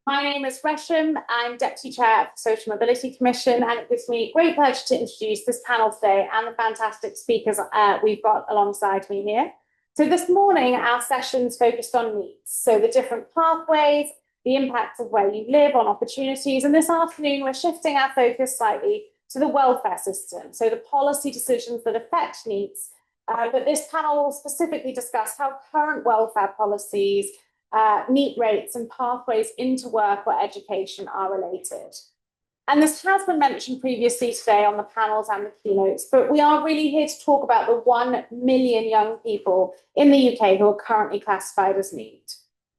My name is Resham. I'm Deputy Chair of the Social Mobility Commission, and it gives me great pleasure to introduce this panel today and the fantastic speakers we've got alongside me here. So this morning, our session's focused on NEETs, so the different pathways, the impact of where you live on opportunities, and this afternoon we're shifting our focus slightly to the welfare system, so the policy decisions that affect NEETs. But this panel will specifically discuss how current welfare policies, NEET rates and pathways into work or education are related. And this has been mentioned previously today on the panels and the keynotes, but we are really here to talk about the 1 million young people in the UK who are currently classified as NEET.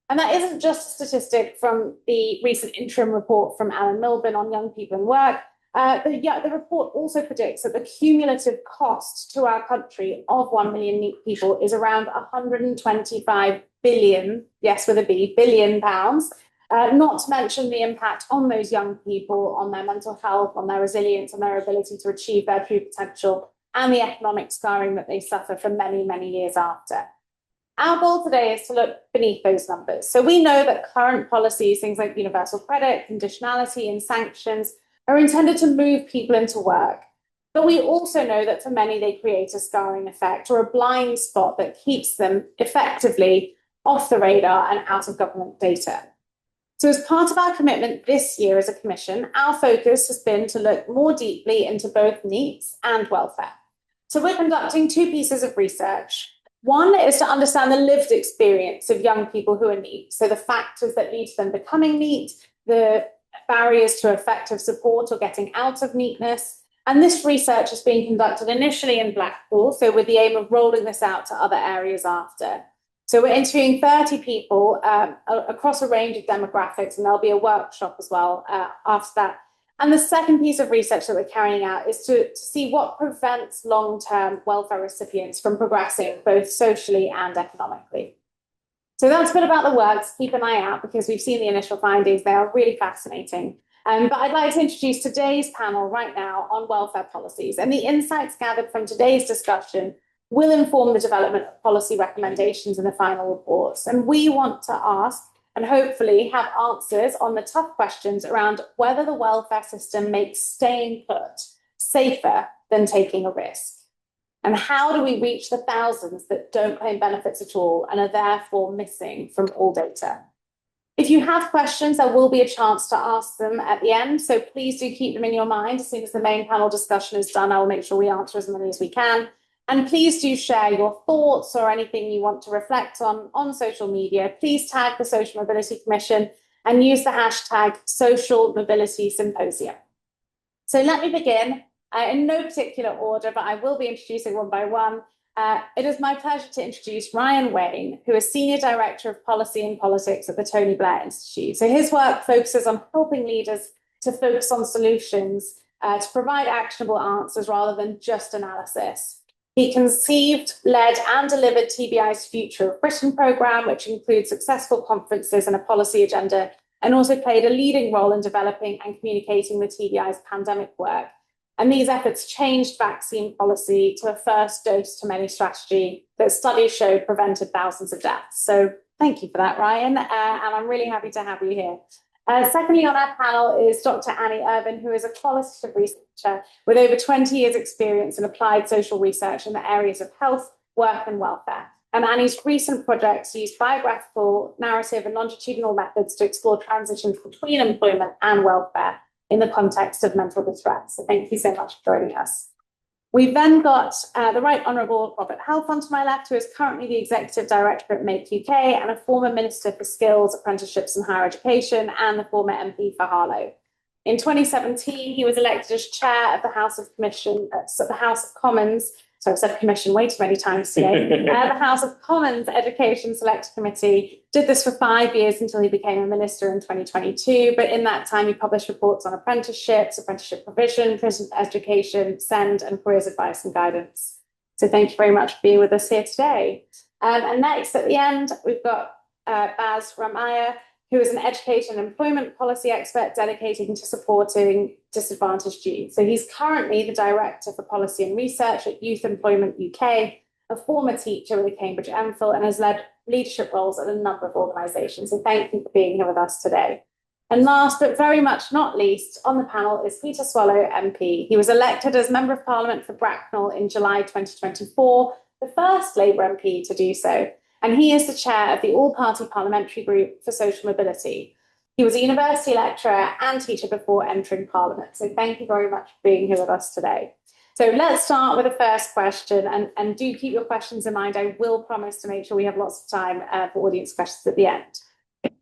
And that isn't just a statistic from the recent interim report from Alan Milburn on young people in work. The report also predicts that the cumulative cost to our country of 1 million NEET people is around 125 billion, yes with a B, billion pounds, not to mention the impact on those young people, on their mental health, on their resilience, and their ability to achieve their true potential, and the economic scarring that they suffer for many, many years after. Our goal today is to look beneath those numbers. So we know that current policies, things like universal credit, conditionality, and sanctions, are intended to move people into work. But we also know that for many, they create a scarring effect or a blind spot that keeps them effectively off the radar and out of government data. So as part of our commitment this year as a commission, our focus has been to look more deeply into both NEETs and welfare. So we're conducting two pieces of research. One is to understand the lived experience of young people who are NEET, so the factors that lead to them becoming NEET, the barriers to effective support or getting out of NEETness. And this research is being conducted initially in Blackpool, so with the aim of rolling this out to other areas after. So we're interviewing 30 people across a range of demographics, and there'll be a workshop as well after that. And the second piece of research that we're carrying out is to see what prevents long-term welfare recipients from progressing both socially and economically. So that's a bit about the works. Keep an eye out because we've seen the initial findings. They are really fascinating. But I'd like to introduce today's panel right now on welfare policies, and the insights gathered from today's discussion will inform the development of policy recommendations in the final reports. And we want to ask and hopefully have answers on the tough questions around whether the welfare system makes staying put safer than taking a risk. And how do we reach the thousands that don't claim benefits at all and are therefore missing from all data? If you have questions, there will be a chance to ask them at the end. So please do keep them in your mind. As soon as the main panel discussion is done, I will make sure we answer as many as we can. And please do share your thoughts or anything you want to reflect on social media. Please tag the Social Mobility Commission and use the hashtag Social Mobility Symposium. So let me begin in no particular order, but I will be introducing one by one. It is my pleasure to introduce Ryan Wain, who is Senior Director of Policy and Politics at the Tony Blair Institute. So his work focuses on helping leaders to focus on solutions, to provide actionable answers rather than just analysis. He conceived, led, and delivered TBI's Future of Britain programme, which includes successful conferences and a policy agenda, and also played a leading role in developing and communicating the TBI's pandemic work. And these efforts changed vaccine policy to a first dose to many strategy that studies showed prevented thousands of deaths. So thank you for that, Ryan, and I'm really happy to have you here. Secondly, on our panel is Dr. Annie Irvine, who is a qualitative researcher with over 20 years' experience in applied social research in the areas of health, work, and welfare. And Annie's recent projects use biographical, narrative, and longitudinal methods to explore transitions between employment and welfare in the context of mental distress. So thank you so much for joining us. We've then got the Right Honourable Robert Halfon to my left, who is currently the Executive Director at Make UK and a former Minister for Skills, Apprenticeships and Higher Education, and the former MP for Harlow. In 2017, he was elected as Chair of the House of Commons. So I've said Commission way too many times today. The House of Commons Education Select Committee did this for 5 years until he became a minister in 2022. But in that time, he published reports on apprenticeships, apprenticeship provision, prison education, SEND, and careers advice and guidance. So thank you very much for being with us here today. And next, at the end, we've got Baz Ramaiah, who is an education and employment policy expert dedicated to supporting disadvantaged youth. So he's currently the Director for Policy and Research at Youth Employment UK, a former teacher with a Cambridge MPhil, and has led leadership roles at a number of organisations. So thank you for being here with us today. And last but very much not least on the panel is Peter Swallow MP. He was elected as Member of Parliament for Bracknell in July 2024, the first Labour MP to do so. And he is the chair of the All-Party Parliamentary Group for Social Mobility. He was a university lecturer and teacher before entering Parliament. So thank you very much for being here with us today. So let's start with the first question, and do keep your questions in mind. I will promise to make sure we have lots of time for audience questions at the end.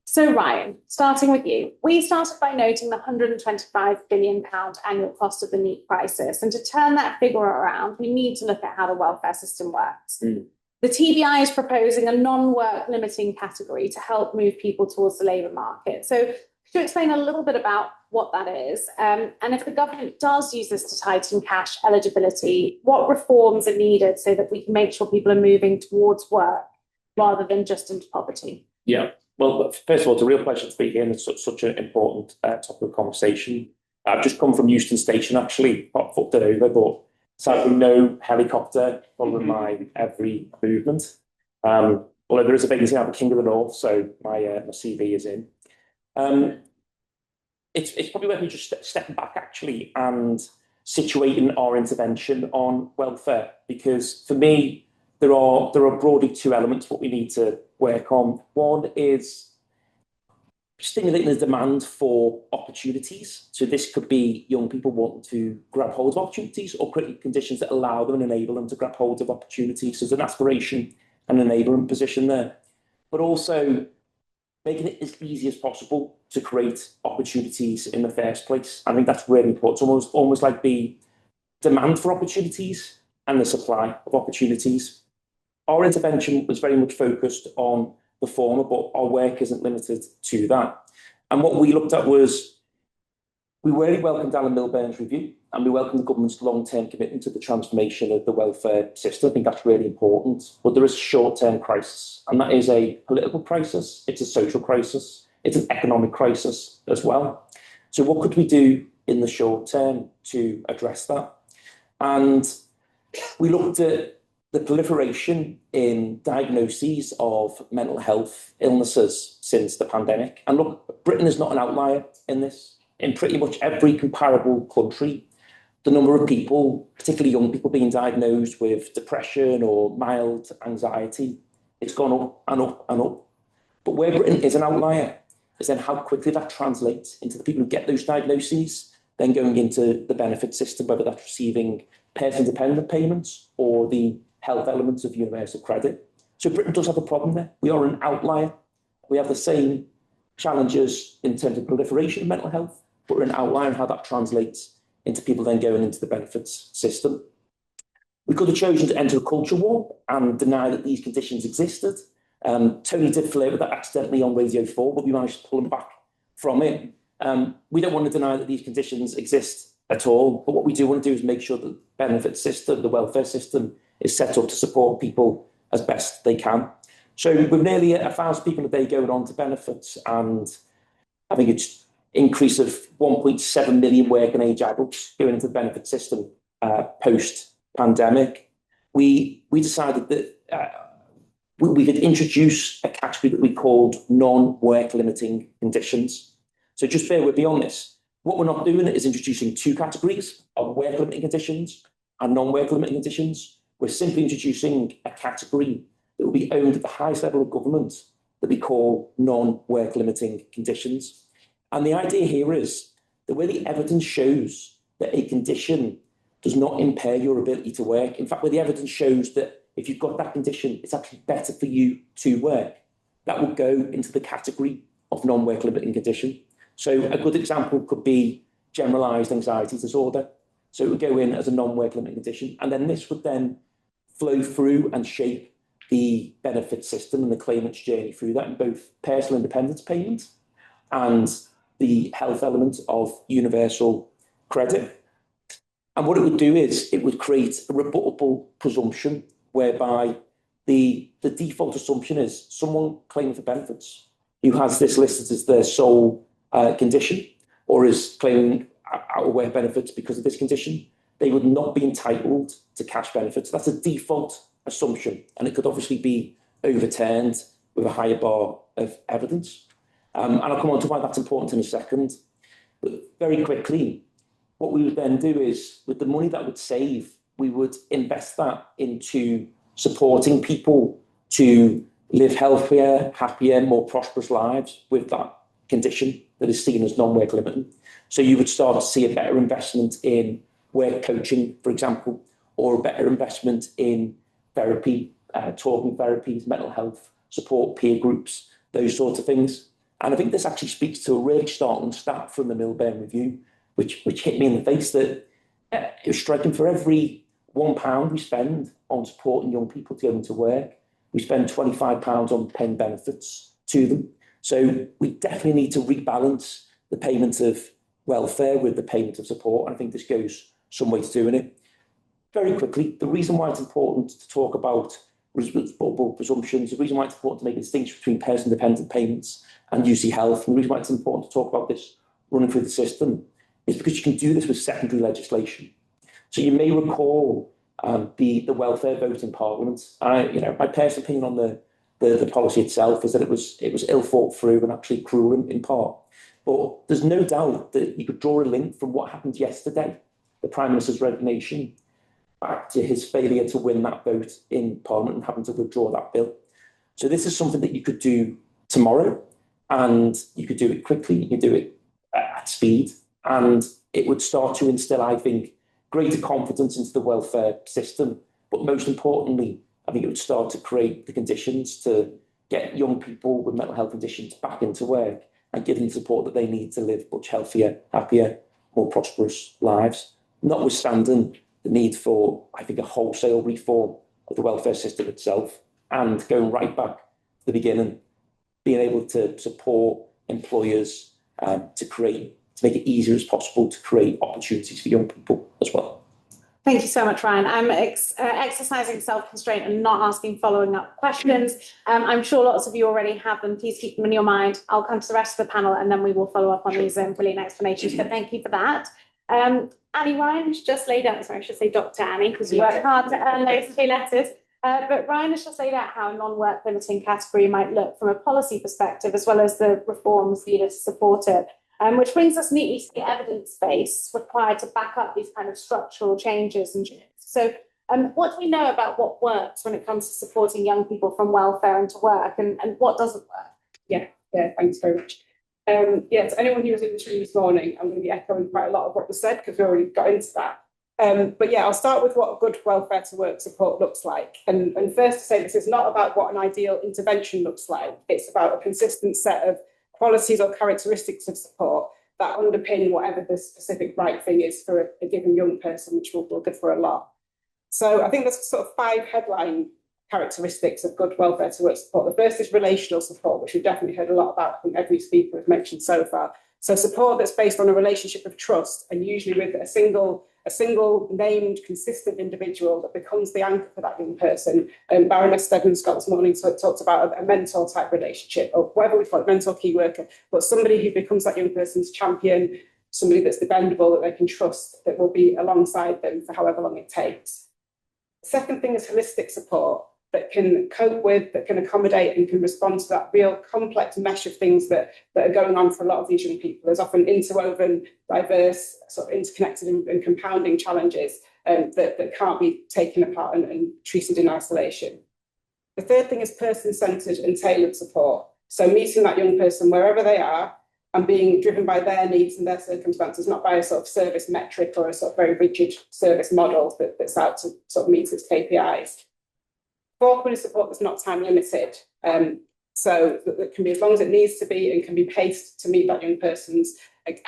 So Ryan, starting with you, we started by noting the £125 billion annual cost of the NEET crisis. And to turn that figure around, we need to look at how the welfare system works. The TBI is proposing a non-work limiting category to help move people towards the labour market. So could you explain a little bit about what that is? And if the government does use this to tighten cash eligibility, what reforms are needed so that we can make sure people are moving towards work rather than just into poverty? Yeah, well, first of all, it's a real pleasure to be here, and it's such an important topic of conversation. I've just come from Euston Station, actually, not fucked it over, but sadly no helicopter following my every movement. Although there is a vacancy out of King of the North, so my CV is in. It's probably worth me just stepping back, actually, and situating our intervention on welfare, because for me, there are broadly two elements what we need to work on. One is stimulating the demand for opportunities. So this could be young people wanting to grab hold of opportunities, or create conditions that allow them and enable them to grab hold of opportunities. So there's an aspiration and enablement position there. But also making it as easy as possible to create opportunities in the first place. I think that's really important. It's almost like the demand for opportunities and the supply of opportunities. Our intervention was very much focused on the former, but our work isn't limited to that. And what we looked at was, we really welcomed Alan Milburn's review, and we welcomed the government's long-term commitment to the transformation of the welfare system. I think that's really important. But there is a short-term crisis, and that is a political crisis, it's a social crisis, it's an economic crisis as well. So what could we do in the short term to address that? And we looked at the proliferation in diagnoses of mental health illnesses since the pandemic. And look, Britain is not an outlier in this. In pretty much every comparable country, the number of people, particularly young people, being diagnosed with depression or mild anxiety, it's gone up and up and up. But where Britain is an outlier is then how quickly that translates into the people who get those diagnoses, then going into the benefit system, whether that's receiving person-dependent payments or the health elements of universal credit. So Britain does have a problem there. We are an outlier. We have the same challenges in terms of proliferation of mental health, but we're an outlier in how that translates into people then going into the benefits system. We could have chosen to enter a culture war and deny that these conditions existed. Tony did flirt with that accidentally on Radio 4, but we managed to pull him back from it. We don't want to deny that these conditions exist at all, but what we do want to do is make sure that the benefit system, the welfare system, is set up to support people as best they can. So with nearly 1,000 people a day going on to benefits, and I think it's increase of 1.7 million working age adults going into the benefit system post-pandemic, we decided that we could introduce a category that we called non-work limiting conditions. So just bear with me on this. What we're not doing is introducing two categories of work limiting conditions and non-work limiting conditions. We're simply introducing a category that will be owned at the highest level of government that we call non-work limiting conditions. And the idea here is that where the evidence shows that a condition does not impair your ability to work, in fact, where the evidence shows that if you've got that condition, it's actually better for you to work, that will go into the category of non-work limiting condition. So a good example could be generalised anxiety disorder. So it would go in as a non-work limiting condition, and then this would then flow through and shape the benefit system and the claimant's journey through that in both personal independence payment and the health element of universal credit. And what it would do is it would create a rebuttable presumption whereby the default assumption is someone claiming for benefits who has this listed as their sole condition or is claiming out of work benefits because of this condition, they would not be entitled to cash benefits. That's a default assumption, and it could obviously be overturned with a higher bar of evidence. And I'll come on to why that's important in a second. But very quickly, what we would then do is, with the money that would save, we would invest that into supporting people to live healthier, happier, more prosperous lives with that condition that is seen as non-work limiting. So you would start to see a better investment in work coaching, for example, or a better investment in therapy, talking therapies, mental health support, peer groups, those sorts of things. And I think this actually speaks to a really startling stat from the Milburn Review, which hit me in the face, that it was striking. For every £1 we spend on supporting young people to go into work, we spend £25 on paying benefits to them. So we definitely need to rebalance the payment of welfare with the payment of support. And I think this goes some way to doing it. Very quickly, the reason why it's important to talk about responsible presumptions, the reason why it's important to make a distinction between person-dependent payments and UC Health, and the reason why it's important to talk about this running through the system, is because you can do this with secondary legislation. So you may recall the welfare vote in Parliament. My personal opinion on the policy itself is that it was ill thought through and actually cruel in part. But there's no doubt that you could draw a link from what happened yesterday, the Prime Minister's resignation, back to his failure to win that vote in Parliament and having to withdraw that bill. So this is something that you could do tomorrow, and you could do it quickly, you could do it at speed, and it would start to instill, I think, greater confidence into the welfare system. But most importantly, I think it would start to create the conditions to get young people with mental health conditions back into work and give them the support that they need to live much healthier, happier, more prosperous lives, notwithstanding the need for, I think, a wholesale reform of the welfare system itself, and going right back to the beginning, being able to support employers to make it easier as possible to create opportunities for young people as well. Thank you so much, Ryan. I'm exercising self-constraint and not asking following up questions. I'm sure lots of you already have them. Please keep them in your mind. I'll come to the rest of the panel and then we will follow up on these brilliant explanations. But thank you for that. Annie Ryan has just laid out, sorry, I should say Dr. Annie, because you worked hard to earn those 2 letters. But Ryan has just laid out how a non-work limiting category might look from a policy perspective, as well as the reforms needed to support it. Which brings us neatly to the evidence base required to back up these kind of structural changes and shifts. So what do we know about what works when it comes to supporting young people from welfare into work, and what doesn't work? Yeah, thanks very much. To anyone who was in this room this morning, I'm going to be echoing quite a lot of what was said because we already got into that. I'll start with what a good welfare to work support looks like. And first to say, this is not about what an ideal intervention looks like. It's about a consistent set of qualities or characteristics of support that underpin whatever the specific right thing is for a given young person, which will differ a lot. So I think there's sort of 5 headline characteristics of good welfare to work support. The first is relational support, which we've definitely heard a lot about from every speaker has mentioned so far. So support that's based on a relationship of trust, and usually with a single named, consistent individual that becomes the anchor for that young person. Baroness Stebbins-Scott this morning talked about a mentor type relationship, or whatever we call it, mentor key worker, but somebody who becomes that young person's champion, somebody that's dependable, that they can trust, that will be alongside them for however long it takes. The second thing is holistic support that can cope with, that can accommodate and can respond to that real complex mesh of things that are going on for a lot of these young people. There's often interwoven, diverse, sort of interconnected and compounding challenges that can't be taken apart and treated in isolation. The third thing is person-centred and tailored support. So meeting that young person wherever they are and being driven by their needs and their circumstances, not by a sort of service metric or a sort of very rigid service model that's out to sort of meet its KPIs. Fourth one is support that's not time limited. So that can be as long as it needs to be and can be paced to meet that young person's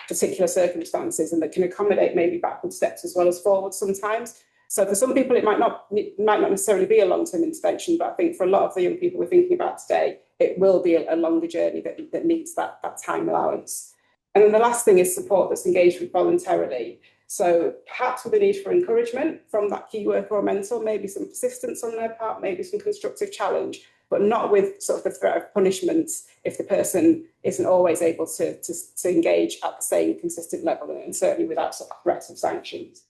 particular circumstances, and that can accommodate maybe backward steps as well as forward sometimes. So for some people, it might not necessarily be a long-term intervention, but I think for a lot of the young people we're thinking about today, it will be a longer journey that needs that time allowance. And then the last thing is support that's engaged with voluntarily. So perhaps with a need for encouragement from that key worker or mentor, maybe some persistence on their part, maybe some constructive challenge, but not with sort of the threat of punishments if the person isn't always able to engage at the same consistent level, and certainly without sort of threats of sanctions.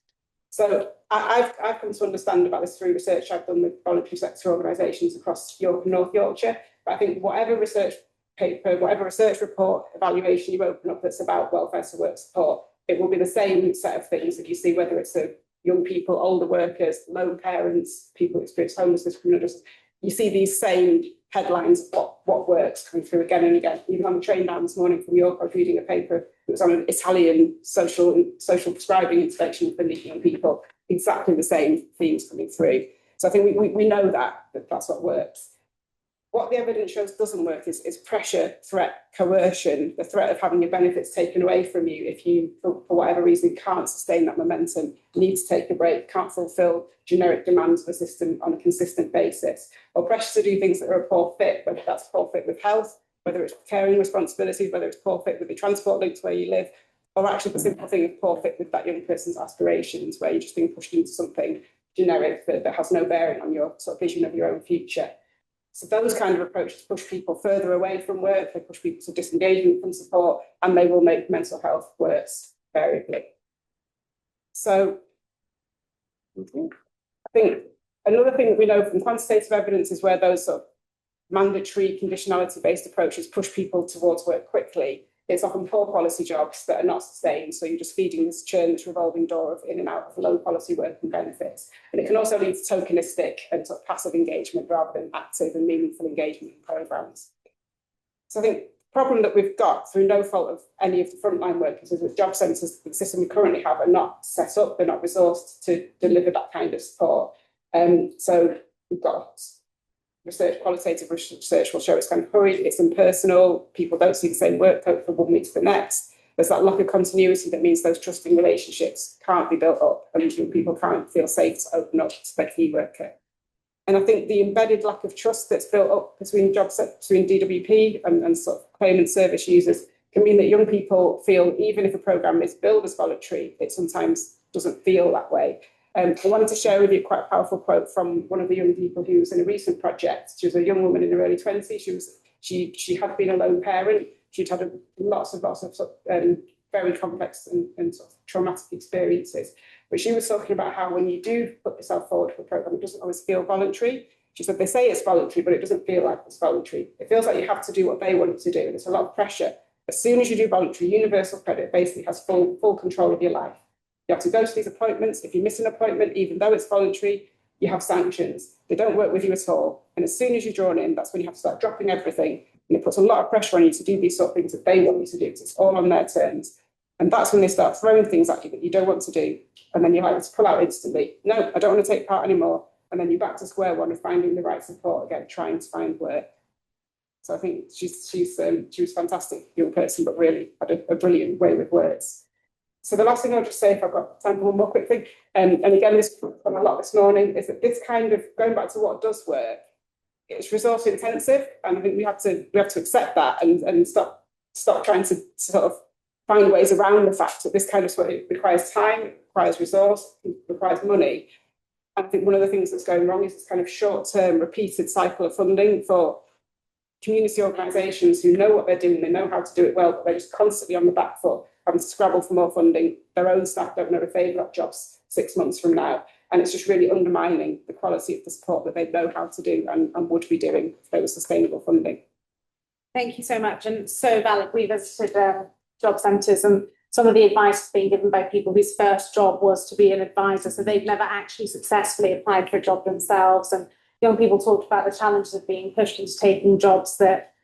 So I've come to understand about this through research I've done with voluntary sector organisations across York and North Yorkshire. But I think whatever research paper, whatever research report, evaluation you open up that's about welfare to work support, it will be the same set of things that you see, whether it's young people, older workers, lone parents, people who experience homelessness, criminal justice. You see these same headlines of what works coming through again and again. Even on the train down this morning from York, I was reading a paper that was on an Italian social prescribing intervention for young people. Exactly the same themes coming through. So I think we know that's what works. What the evidence shows doesn't work is pressure, threat, coercion, the threat of having your benefits taken away from you if you, for whatever reason, can't sustain that momentum, need to take a break, can't fulfil generic demands of the system on a consistent basis, or pressure to do things that are a poor fit, whether that's poor fit with health, whether it's caring responsibilities, whether it's poor fit with the transport links where you live, or actually the simple thing of poor fit with that young person's aspirations, where you're just being pushed into something generic that has no bearing on your sort of vision of your own future. So those kind of approaches push people further away from work, they push people to disengagement from support, and they will make mental health worse variably. So I think another thing that we know from quantitative evidence is where those sort of mandatory conditionality-based approaches push people towards work quickly. It's often poor policy jobs that are not sustained, so you're just feeding this churn, this revolving door of in and out of low policy work and benefits. And it can also lead to tokenistic and sort of passive engagement rather than active and meaningful engagement in programmes. So I think the problem that we've got through no fault of any of the frontline workers is that job centres, the system we currently have, are not set up, they're not resourced to deliver that kind of support. So we've got qualitative research will show it's kind of hurried, it's impersonal, people don't see the same work from one week to the next. There's that lack of continuity that means those trusting relationships can't be built up and people can't feel safe to open up to their key worker. And I think the embedded lack of trust that's built up between DWP and sort of claimant service users can mean that young people feel, even if a programme is billed as voluntary, it sometimes doesn't feel that way. I wanted to share with you quite a powerful quote from one of the young people who was in a recent project. She was a young woman in her early 20s. She had been a lone parent. She'd had lots of very complex and sort of traumatic experiences. But she was talking about how when you do put yourself forward for a programme, it doesn't always feel voluntary. She said they say it's voluntary, but it doesn't feel like it's voluntary. It feels like you have to do what they want you to do, and it's a lot of pressure. As soon as you do voluntary, Universal Credit basically has full control of your life. You have to go to these appointments. If you miss an appointment, even though it's voluntary, you have sanctions. They don't work with you at all. And as soon as you're drawn in, that's when you have to start dropping everything. And it puts a lot of pressure on you to do these sort of things that they want you to do, because it's all on their terms. And that's when they start throwing things at you that you don't want to do. And then you're like to pull out instantly. No, I don't want to take part anymore. And then you're back to square one of finding the right support again, trying to find work. So I think she was a fantastic young person, but really had a brilliant way with words. So the last thing I'll just say, if I've got time for one more quick thing, and again, this from a lot this morning, is that this kind of, going back to what does work, it's resource intensive, and I think we have to accept that and stop trying to sort of find ways around the fact that this kind of work requires time, it requires resource, it requires money. And I think one of the things that's going wrong is this kind of short-term repeated cycle of funding for community organisations who know what they're doing, they know how to do it well, but they're just constantly on the back foot, having to scrabble for more funding. Their own staff don't know if they've got jobs 6 months from now. And it's just really undermining the quality of the support that they know how to do and would be doing if there was sustainable funding. Thank you so much. And so valid. We visited job centres, and some of the advice being given by people whose first job was to be an advisor. So they've never actually successfully applied for a job themselves. And young people talked about the challenges of being pushed into taking jobs that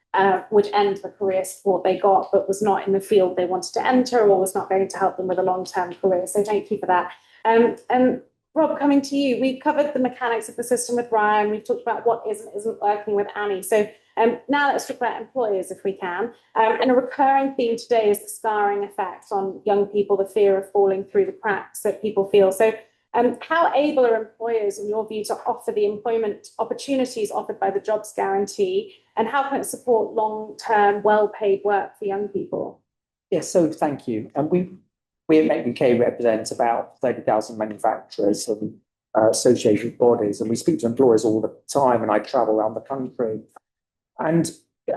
would end the career support they got, but was not in the field they wanted to enter or was not going to help them with a long-term career. So thank you for that. And Rob, coming to you, we've covered the mechanics of the system with Ryan. We've talked about what isn't working with Annie. So now let's talk about employers if we can. And a recurring theme today is the scarring effect on young people, the fear of falling through the cracks that people feel. So how able are employers, in your view, to offer the employment opportunities offered by the jobs guarantee? And how can it support long-term, well-paid work for young people? Yes, so thank you. And we at Make UK represent about 30,000 manufacturers and associated bodies, and we speak to employers all the time, and I travel around the country. And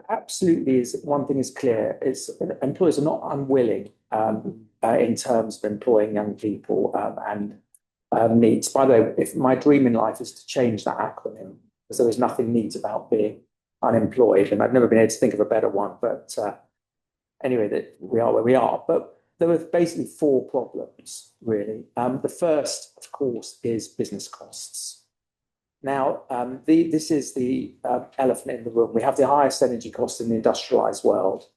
absolutely, one thing is clear, is employers are not unwilling in terms of employing young people and NEETs. By the way, if my dream in life is to change that acronym, because there is nothing neat about being unemployed, and I've never been able to think of a better one, but anyway, that we are where we are. But there were basically four problems, really. The first, of course, is business costs. Now, this is the elephant in the room. We have the highest energy costs in the industrialized world.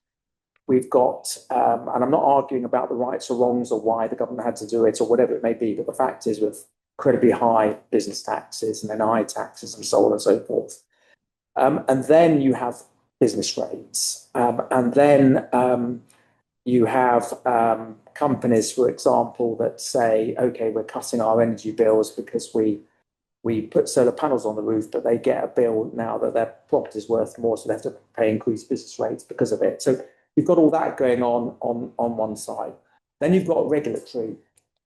We've got, and I'm not arguing about the rights or wrongs or why the government had to do it or whatever it may be, but the fact is with incredibly high business taxes and then high taxes and so on and so forth. And then you have business rates. And then you have companies, for example, that say, okay, we're cutting our energy bills because we put solar panels on the roof, but they get a bill now that their property is worth more, so they have to pay increased business rates because of it. So you've got all that going on one side. Then you've got regulatory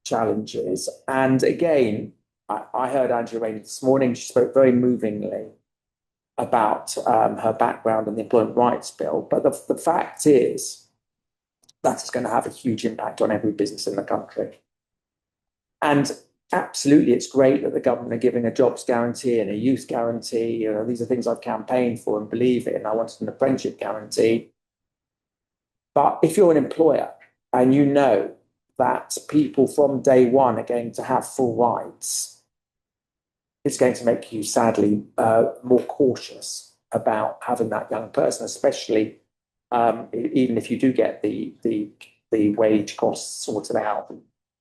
challenges. And again, I heard Angela Wain this morning. She spoke very movingly about her background in the Employment Rights Bill. But the fact is that is going to have a huge impact on every business in the country. And absolutely, it's great that the government are giving a jobs guarantee and a youth guarantee. You know, these are things I've campaigned for and believe in. I wanted an apprenticeship guarantee. But if you're an employer and you know that people from day one are going to have full rights, it's going to make you sadly more cautious about having that young person, especially even if you do get the wage costs sorted out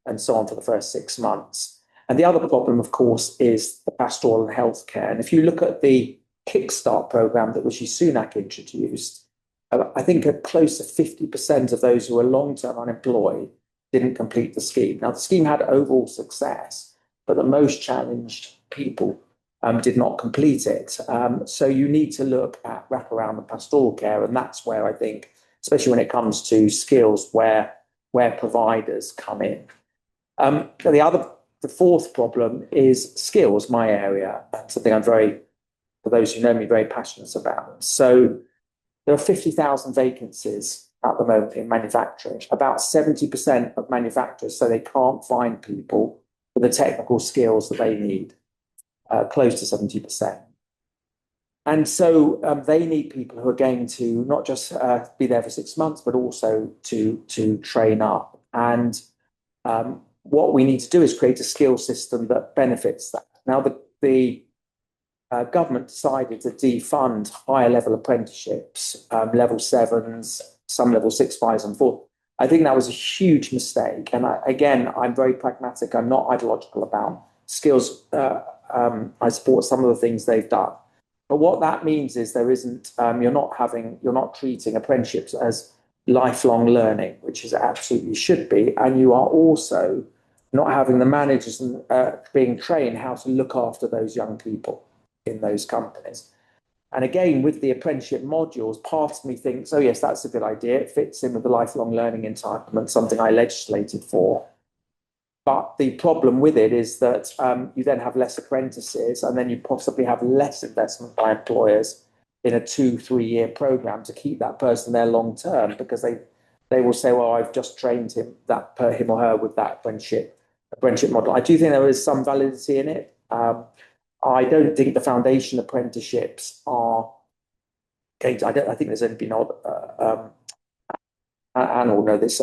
and so on for the first 6 months. And the other problem, of course, is the pastoral and healthcare. And if you look at the Kickstart program that Rishi Sunak introduced, I think close to 50% of those who were long-term unemployed didn't complete the scheme. Now, the scheme had overall success, but the most challenged people did not complete it. So you need to look at wraparound and pastoral care, and that's where I think, especially when it comes to skills, where providers come in. The fourth problem is skills, my area, something I'm for those who know me, very passionate about. So there are 50,000 vacancies at the moment in manufacturing. About 70% of manufacturers say they can't find people with the technical skills that they need, close to 70%. And so they need people who are going to not just be there for 6 months, but also to train up. And what we need to do is create a skill system that benefits that. Now, the government decided to defund higher level apprenticeships, level 7s, some level 6, 5s and 4. I think that was a huge mistake. And I'm very pragmatic. I'm not ideological about skills. I support some of the things they've done. But what that means is you're not treating apprenticeships as lifelong learning, which is absolutely should be. And you are also not having the managers being trained how to look after those young people in those companies. And again, with the apprenticeship modules, part of me thinks, oh yes, that's a good idea. It fits in with the lifelong learning entitlement, something I legislated for. But the problem with it is that you then have less apprentices, and then you possibly have less investment by employers in a 2-3 year program to keep that person there long term, because they will say, well, I've just trained him or her with that apprenticeship model. I do think there is some validity in it. I don't think the foundation apprenticeships are going to. I think there's only been Anne will know this.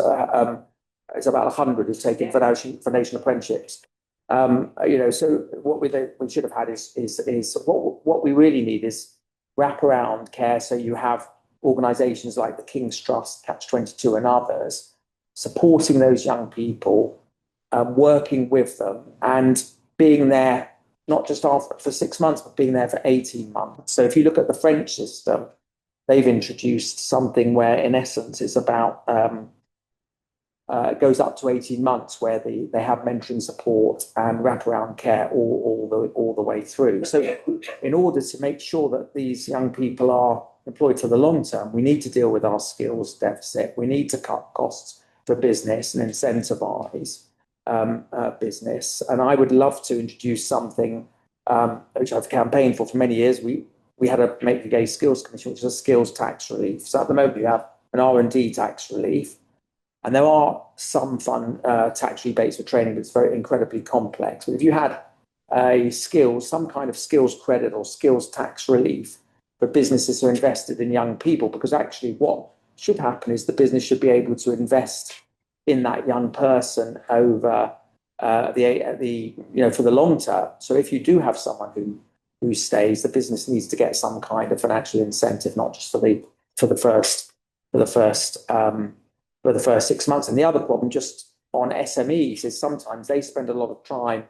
It's about 100 who've taken foundation apprenticeships. So what we should have had is what we really need is wraparound care. So you have organisations like the King's Trust, Catch-22 and others supporting those young people, working with them and being there, not just for 6 months, but being there for 18 months. So if you look at the French system, they've introduced something where in essence it's about it goes up to 18 months where they have mentoring support and wraparound care all the way through. So in order to make sure that these young people are employed for the long term, we need to deal with our skills deficit. We need to cut costs for business and incentivize business. And I would love to introduce something which I've campaigned for many years. We had a Make the Gay Skills Commission, which is a skills tax relief. So at the moment, we have an R&D tax relief. And there are some fun tax rebates for training, but it's very incredibly complex. But if you had some kind of skills credit or skills tax relief, for businesses who are invested in young people, because actually what should happen is the business should be able to invest in that young person over for the long term. So if you do have someone who stays, the business needs to get some kind of financial incentive, not just for the first 6 months. And the other problem just on SMEs is sometimes they spend a lot of time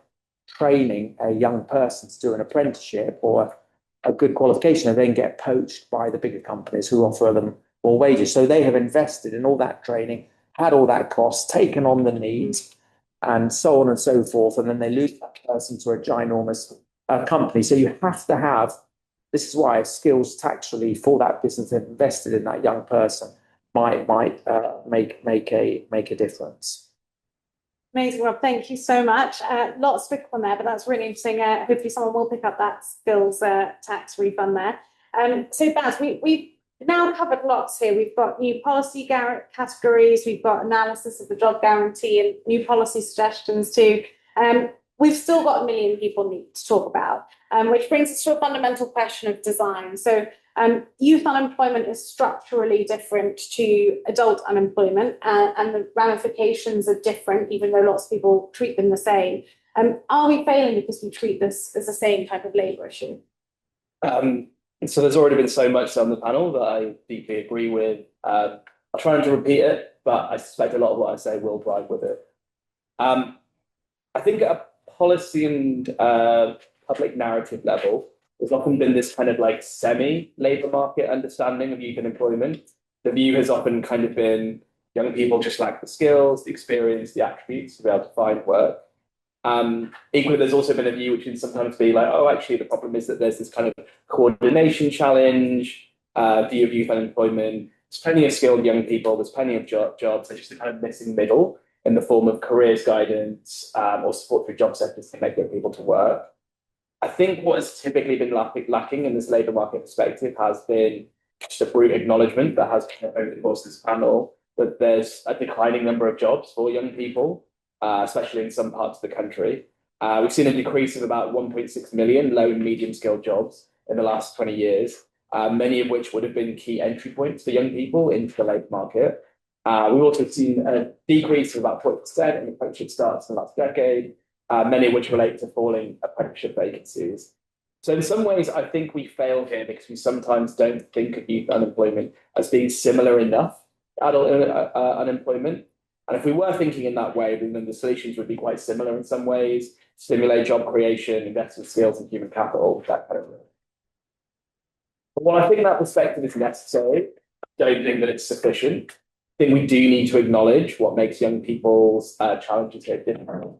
training a young person to do an apprenticeship or a good qualification, and then get poached by the bigger companies who offer them more wages. So they have invested in all that training, had all that cost, taken on the needs, and so on and so forth, and then they lose that person to a ginormous company. So you have to have, this is why skills tax relief for that business invested in that young person might make a difference. Amazing, Rob. Thank you so much. Lots to pick up on there, but that's really interesting. Hopefully someone will pick up that skills tax refund there. So Baz, we've now covered lots here. We've got new policy categories, we've got analysis of the job guarantee and new policy suggestions too. We've still got a million people need to talk about, which brings us to a fundamental question of design. So youth unemployment is structurally different to adult unemployment, and the ramifications are different, even though lots of people treat them the same. Are we failing because we treat this as the same type of labour issue? So there's already been so much on the panel that I deeply agree with. I'll try not to repeat it, but I suspect a lot of what I say will drive with it. I think at a policy and public narrative level, there's often been this kind of like semi-labour market understanding of youth unemployment. The view has often kind of been young people just lack the skills, the experience, the attributes to be able to find work. Equally, there's also been a view which can sometimes be like, oh, actually, the problem is that there's this kind of coordination challenge, view of youth unemployment. There's plenty of skilled young people, there's plenty of jobs, there's just a kind of missing middle in the form of careers guidance or support through job sectors to make young people to work. I think what has typically been lacking in this labour market perspective has been just a brute acknowledgement that has come over the course of this panel that there's a declining number of jobs for young people, especially in some parts of the country. We've seen a decrease of about 1.6 million low and medium skilled jobs in the last 20 years, many of which would have been key entry points for young people into the labour market. We've also seen a decrease of about 40% in apprenticeship starts in the last decade, many of which relate to falling apprenticeship vacancies. So in some ways, I think we fail here because we sometimes don't think of youth unemployment as being similar enough to adult unemployment. And if we were thinking in that way, then the solutions would be quite similar in some ways: stimulate job creation, invest in skills and human capital, that kind of thing. But while I think that perspective is necessary, I don't think that it's sufficient. I think we do need to acknowledge what makes young people's challenges so different.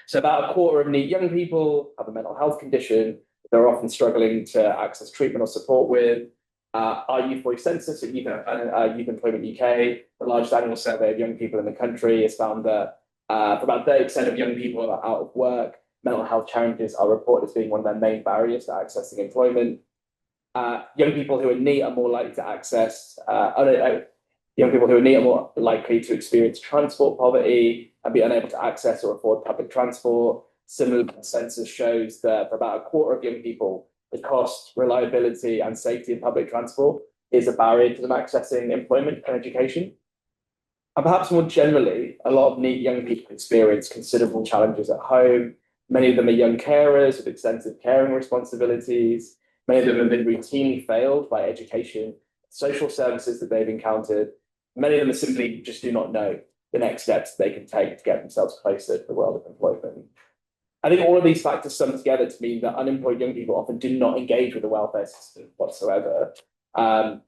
So about a quarter of NEET young people have a mental health condition they're often struggling to access treatment or support with. Our Youth Voice Census at Youth Employment UK, the largest annual survey of young people in the country, has found that for about 30% of young people who are out of work, mental health challenges are reported as being one of their main barriers to accessing employment. Young people who are NEET are more likely to access, young people who are NEET are more likely to experience transport poverty and be unable to access or afford public transport. Similarly, the census shows that for about a quarter of young people, the cost, reliability, and safety of public transport is a barrier to them accessing employment and education. And perhaps more generally, a lot of NEET young people experience considerable challenges at home. Many of them are young carers with extensive caring responsibilities. Many of them have been routinely failed by education, social services that they've encountered. Many of them simply just do not know the next steps they can take to get themselves closer to the world of employment. I think all of these factors sum together to mean that unemployed young people often do not engage with the welfare system whatsoever.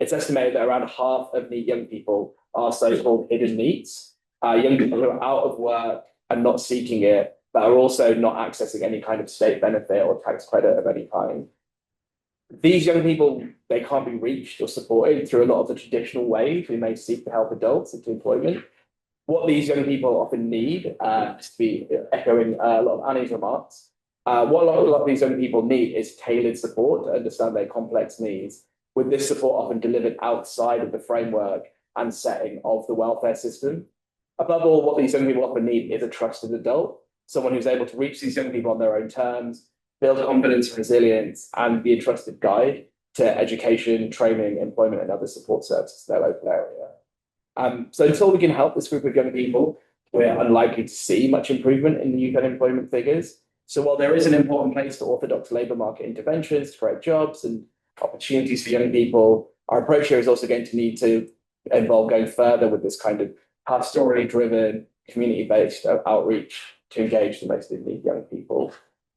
It's estimated that around half of NEET young people are so-called hidden NEETs, young people who are out of work and not seeking it, but are also not accessing any kind of state benefit or tax credit of any kind. These young people, they can't be reached or supported through a lot of the traditional ways we may seek to help adults into employment. What these young people often need, just to be echoing a lot of Annie's remarks, what a lot of these young people need is tailored support to understand their complex needs, with this support often delivered outside of the framework and setting of the welfare system. Above all, what these young people often need is a trusted adult, someone who's able to reach these young people on their own terms, build confidence and resilience, and be a trusted guide to education, training, employment, and other support services in their local area. So until we can help this group of young people, we're unlikely to see much improvement in the youth unemployment figures. So while there is an important place for orthodox labour market interventions to create jobs and opportunities for young people, our approach here is also going to need to involve going further with this kind of pastory-driven, community-based outreach to engage the most in need young people.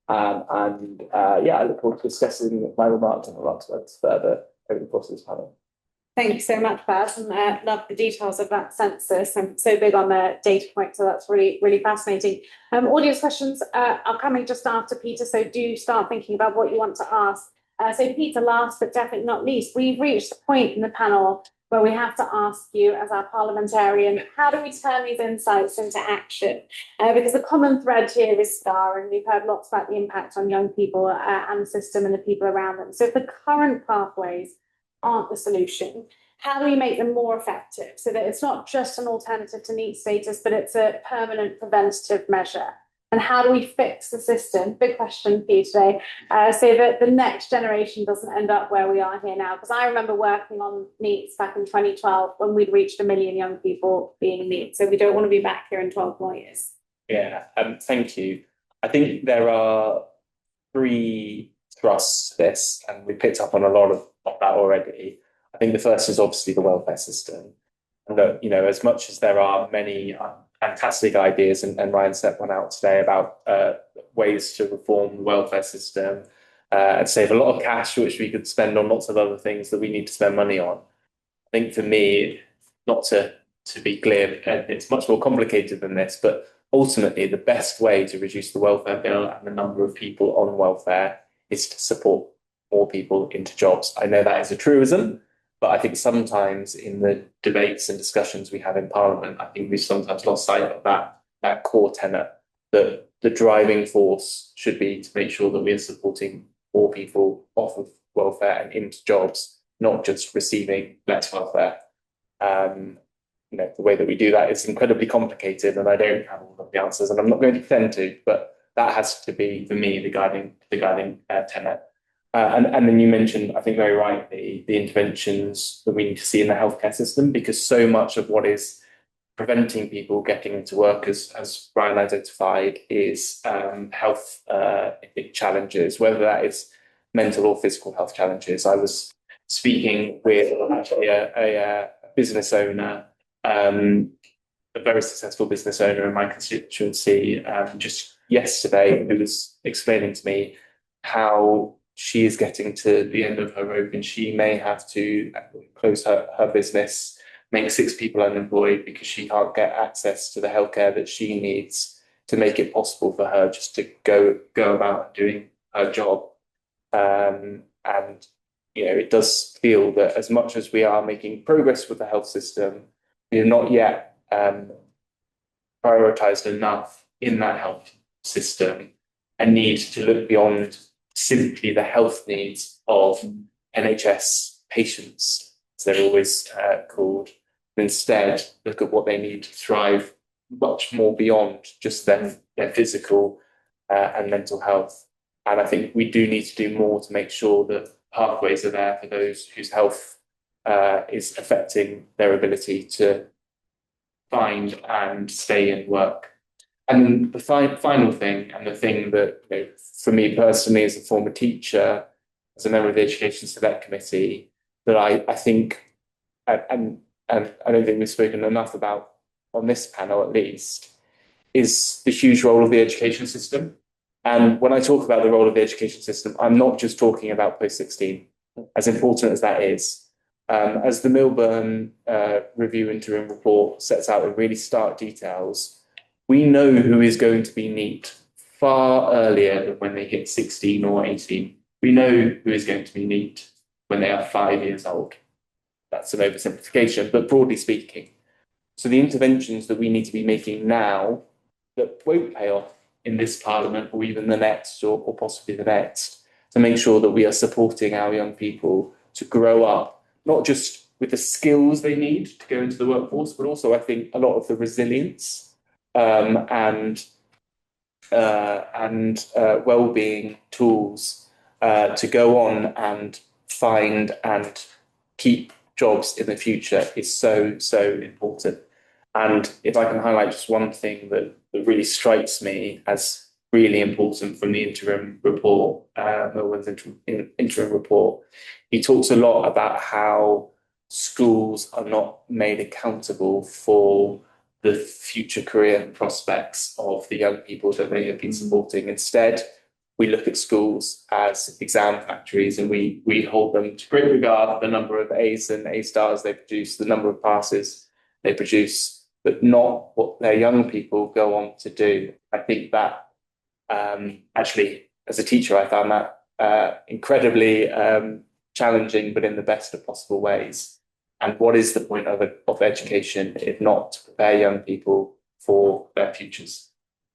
I look forward to discussing my remarks and remarks about this further over the course of this panel. Thank you so much, Baz, and love the details of that census. I'm so big on the data point, so that's really, really fascinating. Audience questions are coming just after Peter, so do start thinking about what you want to ask. So Peter, last but definitely not least, we've reached the point in the panel where we have to ask you as our parliamentarian, how do we turn these insights into action? Because the common thread here is STAR, and we've heard lots about the impact on young people and the system and the people around them. So if the current pathways aren't the solution, how do we make them more effective so that it's not just an alternative to NEET status, but it's a permanent preventative measure? And how do we fix the system? Big question for you today, so that the next generation doesn't end up where we are here now. Because I remember working on NEETs back in 2012 when we'd reached 1 million young people being NEET. So we don't want to be back here in 12 more years. Yeah, thank you. I think there are 3 thrusts to this, and we picked up on a lot of that already. I think the first is obviously the welfare system. And that, you know, as much as there are many fantastic ideas, and Ryan set one out today about ways to reform the welfare system and save a lot of cash, which we could spend on lots of other things that we need to spend money on. I think for me, not to be clear, it's much more complicated than this, but ultimately the best way to reduce the welfare bill and the number of people on welfare is to support more people into jobs. I know that is a truism, but I think sometimes in the debates and discussions we have in Parliament, I think we've sometimes lost sight of that core tenet, that the driving force should be to make sure that we are supporting more people off of welfare and into jobs, not just receiving less welfare. You know, the way that we do that is incredibly complicated, and I don't have all of the answers, and I'm not going to pretend to, but that has to be, for me, the guiding tenet. And then you mentioned, I think very rightly, the interventions that we need to see in the healthcare system, because so much of what is preventing people getting into work, as Brian identified, is health challenges, whether that is mental or physical health challenges. I was speaking with actually a business owner, a very successful business owner in my constituency, just yesterday, who was explaining to me how she is getting to the end of her rope and she may have to close her business, make 6 people unemployed because she can't get access to the healthcare that she needs to make it possible for her just to go about doing her job. And, you know, it does feel that as much as we are making progress with the health system, we are not yet prioritised enough in that health system and need to look beyond simply the health needs of NHS patients, as they're always called, and instead look at what they need to thrive much more beyond just their physical and mental health. And I think we do need to do more to make sure that pathways are there for those whose health is affecting their ability to find and stay in work. And the final thing, and the thing that, you know, for me personally as a former teacher, as a member of the Education Select Committee, that I think, and I don't think we've spoken enough about on this panel at least, is the huge role of the education system. And when I talk about the role of the education system, I'm not just talking about post-16, as important as that is. As the Milburn Review interim report sets out in really stark details, we know who is going to be NEET far earlier than when they hit 16 or 18. We know who is going to be NEET when they are 5 years old. That's an oversimplification, but broadly speaking. So the interventions that we need to be making now that won't pay off in this Parliament or even the next or possibly the next, to make sure that we are supporting our young people to grow up, not just with the skills they need to go into the workforce, but also I think a lot of the resilience and well-being tools to go on and find and keep jobs in the future is so, so important. And if I can highlight just one thing that really strikes me as really important from the interim report, Millwall's interim report, he talks a lot about how schools are not made accountable for the future career prospects of the young people that they have been supporting. Instead, we look at schools as exam factories, and we hold them to great regard, the number of A's and A stars they produce, the number of passes they produce, but not what their young people go on to do. I think that actually, as a teacher, I found that incredibly challenging, but in the best of possible ways. And what is the point of education if not to prepare young people for their futures?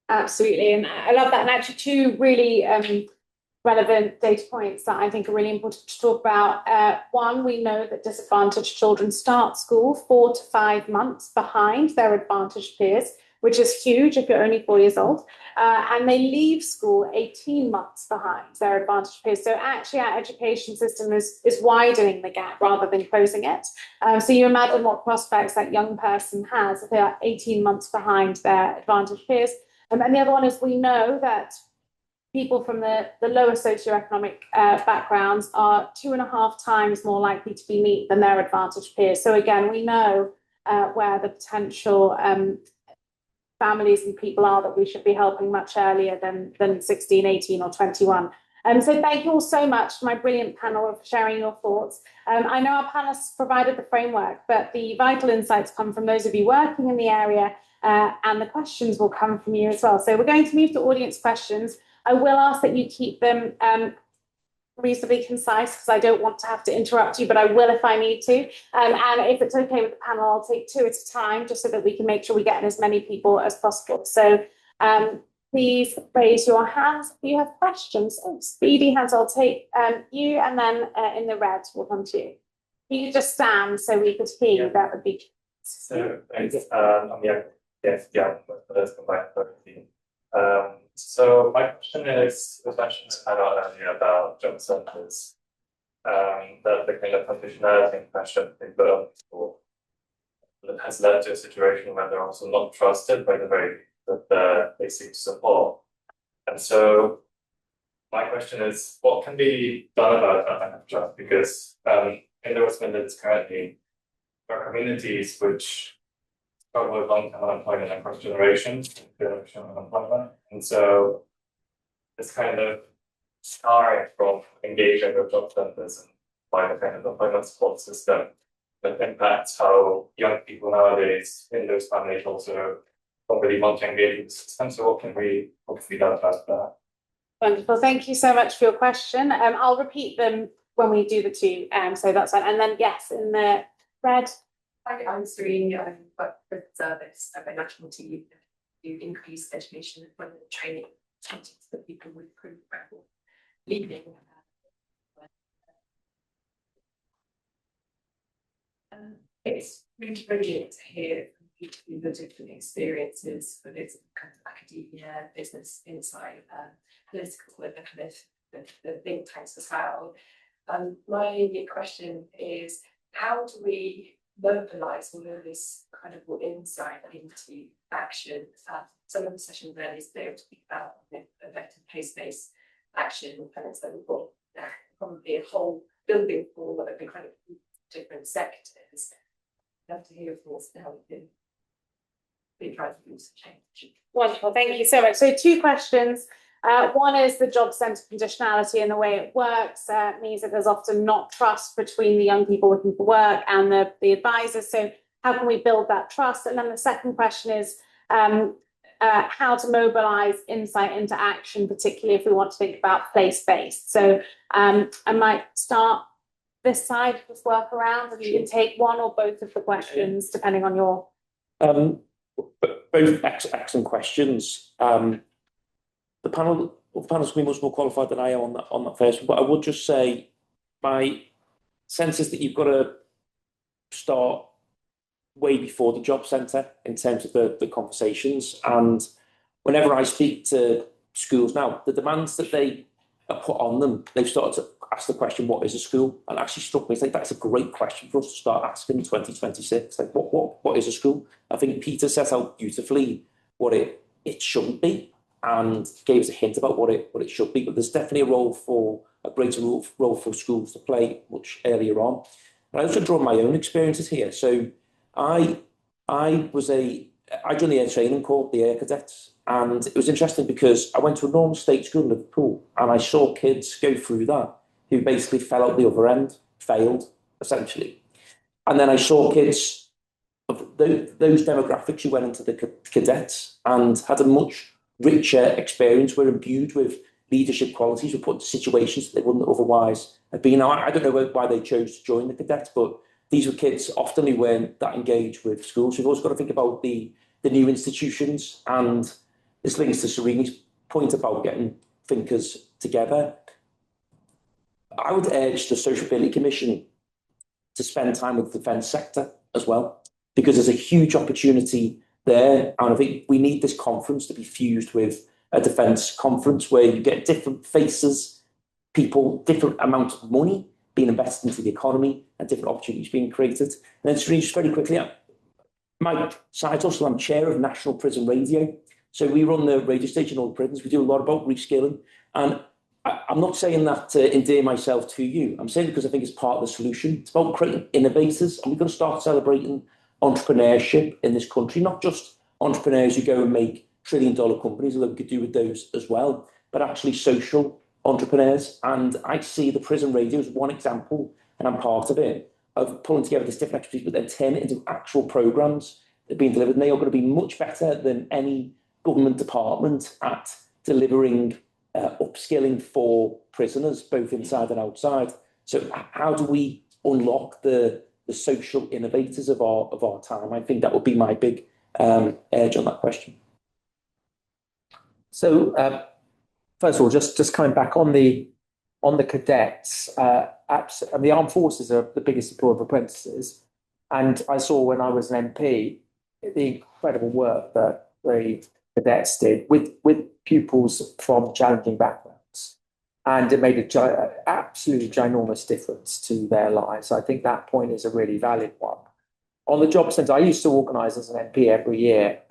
Absolutely, and I love that. And actually, two really relevant data points that I think are really important to talk about. One, we know that disadvantaged children start school 4 to 5 months behind their advantaged peers, which is huge if you're only 4 years old. And they leave school 18 months behind their advantaged peers. So actually our education system is widening the gap rather than closing it. So you imagine what prospects that young person has if they are 18 months behind their advantaged peers. And the other one is we know that people from the lower socioeconomic backgrounds are 2.5 times more likely to be NEET than their advantaged peers. So again, we know where the potential families and people are that we should be helping much earlier than 16, 18 or 21. So thank you all so much, my brilliant panel, for sharing your thoughts. I know our panelists provided the framework, but the vital insights come from those of you working in the area, and the questions will come from you as well. So we're going to move to audience questions. I will ask that you keep them reasonably concise because I don't want to have to interrupt you, but I will if I need to. And if it's okay with the panel, I'll take 2 at a time just so that we can make sure we get in as many people as possible. So please raise your hands if you have questions. Oh, speedy hands, I'll take you, and then in the red, we'll come to you. If you could just stand so we could hear you, that would be. So thanks. Let's come back to the so my question is, the question I got earlier about job centres, that the kind of conditionality question they put on people that has led to a situation where they're also not trusted by the very that they seek to support. And so my question is, what can be done about that kind of trust? Because in the West Midlands currently, there are communities which struggle with long-term unemployment across generations, unemployment. And so it's kind of scarring from engaging with job centres and by the kind of employment support system that impacts how young people nowadays in those families also don't really want to engage with the system. So what can we hopefully do about that? Wonderful. Thank you so much for your question. I'll repeat them when we do the 2. So that's fine. And then yes, in the red. Hi, I'm Serene. I work for the service of a national team to increase education and training opportunities for people with career record leaving. It's really brilliant to hear from people the different experiences, whether it's kind of academia, business insight, political, and kind of the think tanks as well. My question is, how do we mobilise all of this kind of insight into action? Some of the sessions there is there to speak about effective place-based action, and it's then we've got probably a whole building full of incredibly different sectors. I'd love to hear your thoughts on how we can be trying to do some change. Wonderful, thank you so much. So 2 questions. One is the job centre conditionality, and the way it works means that there's often not trust between the young people looking for work and the advisors. So how can we build that trust? And then the second question is how to mobilise insight into action, particularly if we want to think about place-based. So I might start this side, just work around, and you can take one or both of the questions depending on your. Both excellent questions. The panel's going to be much more qualified than I am on that first one, but I would just say my sense is that you've got to start way before the job centre in terms of the conversations. And whenever I speak to schools now, the demands that they are put on them, they've started to asked the question, what is a school? And actually struck me, it's like, that's a great question for us to start asking in 2026. Like, what is a school? I think Peter set out beautifully what it shouldn't be and gave us a hint about what it should be. But there's definitely a greater role for schools to play much earlier on. And I also draw my own experiences here. So I joined the air training corps, the Air Cadets, and it was interesting because I went to a normal state school in Liverpool and I saw kids go through that who basically fell out the other end, failed, essentially. And then I saw kids of those demographics who went into the cadets and had a much richer experience, were imbued with leadership qualities, were put into situations that they wouldn't otherwise have been. Now, I don't know why they chose to join the cadets, but these were kids often who weren't that engaged with schools. So we've always got to think about the new institutions, and this links to Sereni's point about getting thinkers together. I would urge the Sociability Commission to spend time with the defence sector as well, because there's a huge opportunity there. And I think we need this conference to be fused with a defence conference where you get different faces, people, different amounts of money being invested into the economy and different opportunities being created. And then Serene, just very quickly, my side hustle, I'm chair of National Prison Radio. So we run the radio station in all the prisons. We do a lot about reskilling. And I'm not saying that to endear myself to you. I'm saying because I think it's part of the solution. It's about creating innovators, and we've got to start celebrating entrepreneurship in this country, not just entrepreneurs who go and make trillion-dollar companies, although we could do with those as well, but actually social entrepreneurs. And I see the prison radio as one example, and I'm part of it, of pulling together this different expertise, but then turn it into actual programs that are being delivered. And they are going to be much better than any government department at delivering upskilling for prisoners, both inside and outside. So how do we unlock the social innovators of our time? I think that would be my big edge on that question. So first of all, just coming back on the cadets, and the armed forces are the biggest employer of apprentices. And I saw when I was an MP the incredible work that the cadets did with pupils from challenging backgrounds, and it made an absolutely ginormous difference to their lives. I think that point is a really valid one. On the job centre, I used to organise as an MP every year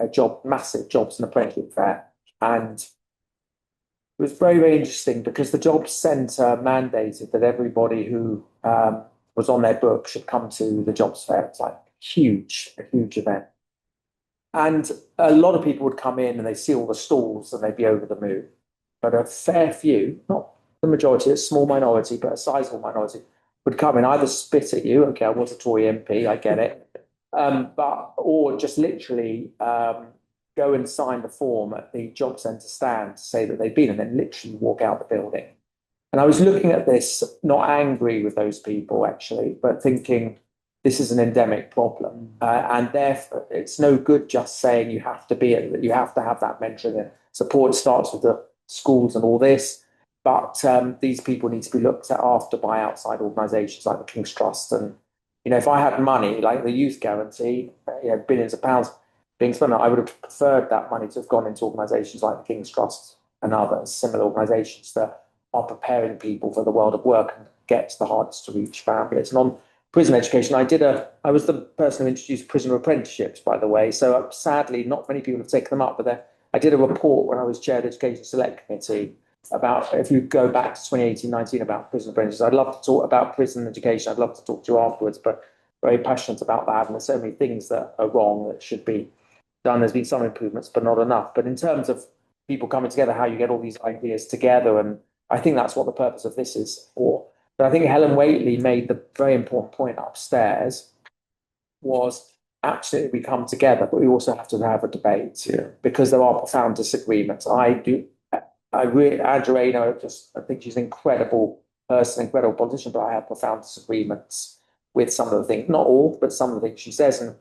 massive jobs and apprenticeship fair, and it was very, very interesting because the job centre mandated that everybody who was on their book should come to the jobs fair. It's like a huge event. And a lot of people would come in and they'd see all the stalls and they'd be over the moon. But a fair few, not the majority, a small minority, but a sizable minority, would come in, either spit at you, okay, I was a Tory MP, I get it, or just literally go and sign the form at the job centre stand to say that they've been, and then literally walk out the building. And I was looking at this, not angry with those people actually, but thinking, this is an endemic problem, and therefore it's no good just saying you have to have that mentoring and support. Starts with the schools and all this, but these people need to be looked after by outside organisations like the King's Trust. And if I had money like the Youth Guarantee, billions of pounds being spent, I would have preferred that money to have gone into organisations like the King's Trust and others, similar organisations that are preparing people for the world of work and get to the hardest to reach families. And on prison education, I was the person who introduced prisoner apprenticeships, by the way. So sadly, not many people have taken them up, but I did a report when I was chair of the Education Select Committee about, if you go back to 2018-19, about prison apprentices. I'd love to talk about prison education. I'd love to talk to you afterwards, but very passionate about that. And there's so many things that are wrong that should be done. There's been some improvements, but not enough. But in terms of people coming together, how you get all these ideas together, and I think that's what the purpose of this is for. But I think Helen Whately made the very important point upstairs was absolutely we come together, but we also have to have a debate because there are profound disagreements. Andrew Rayner, I think she's an incredible person, incredible politician, but I have profound disagreements with some of the things, not all, but some of the things she says. And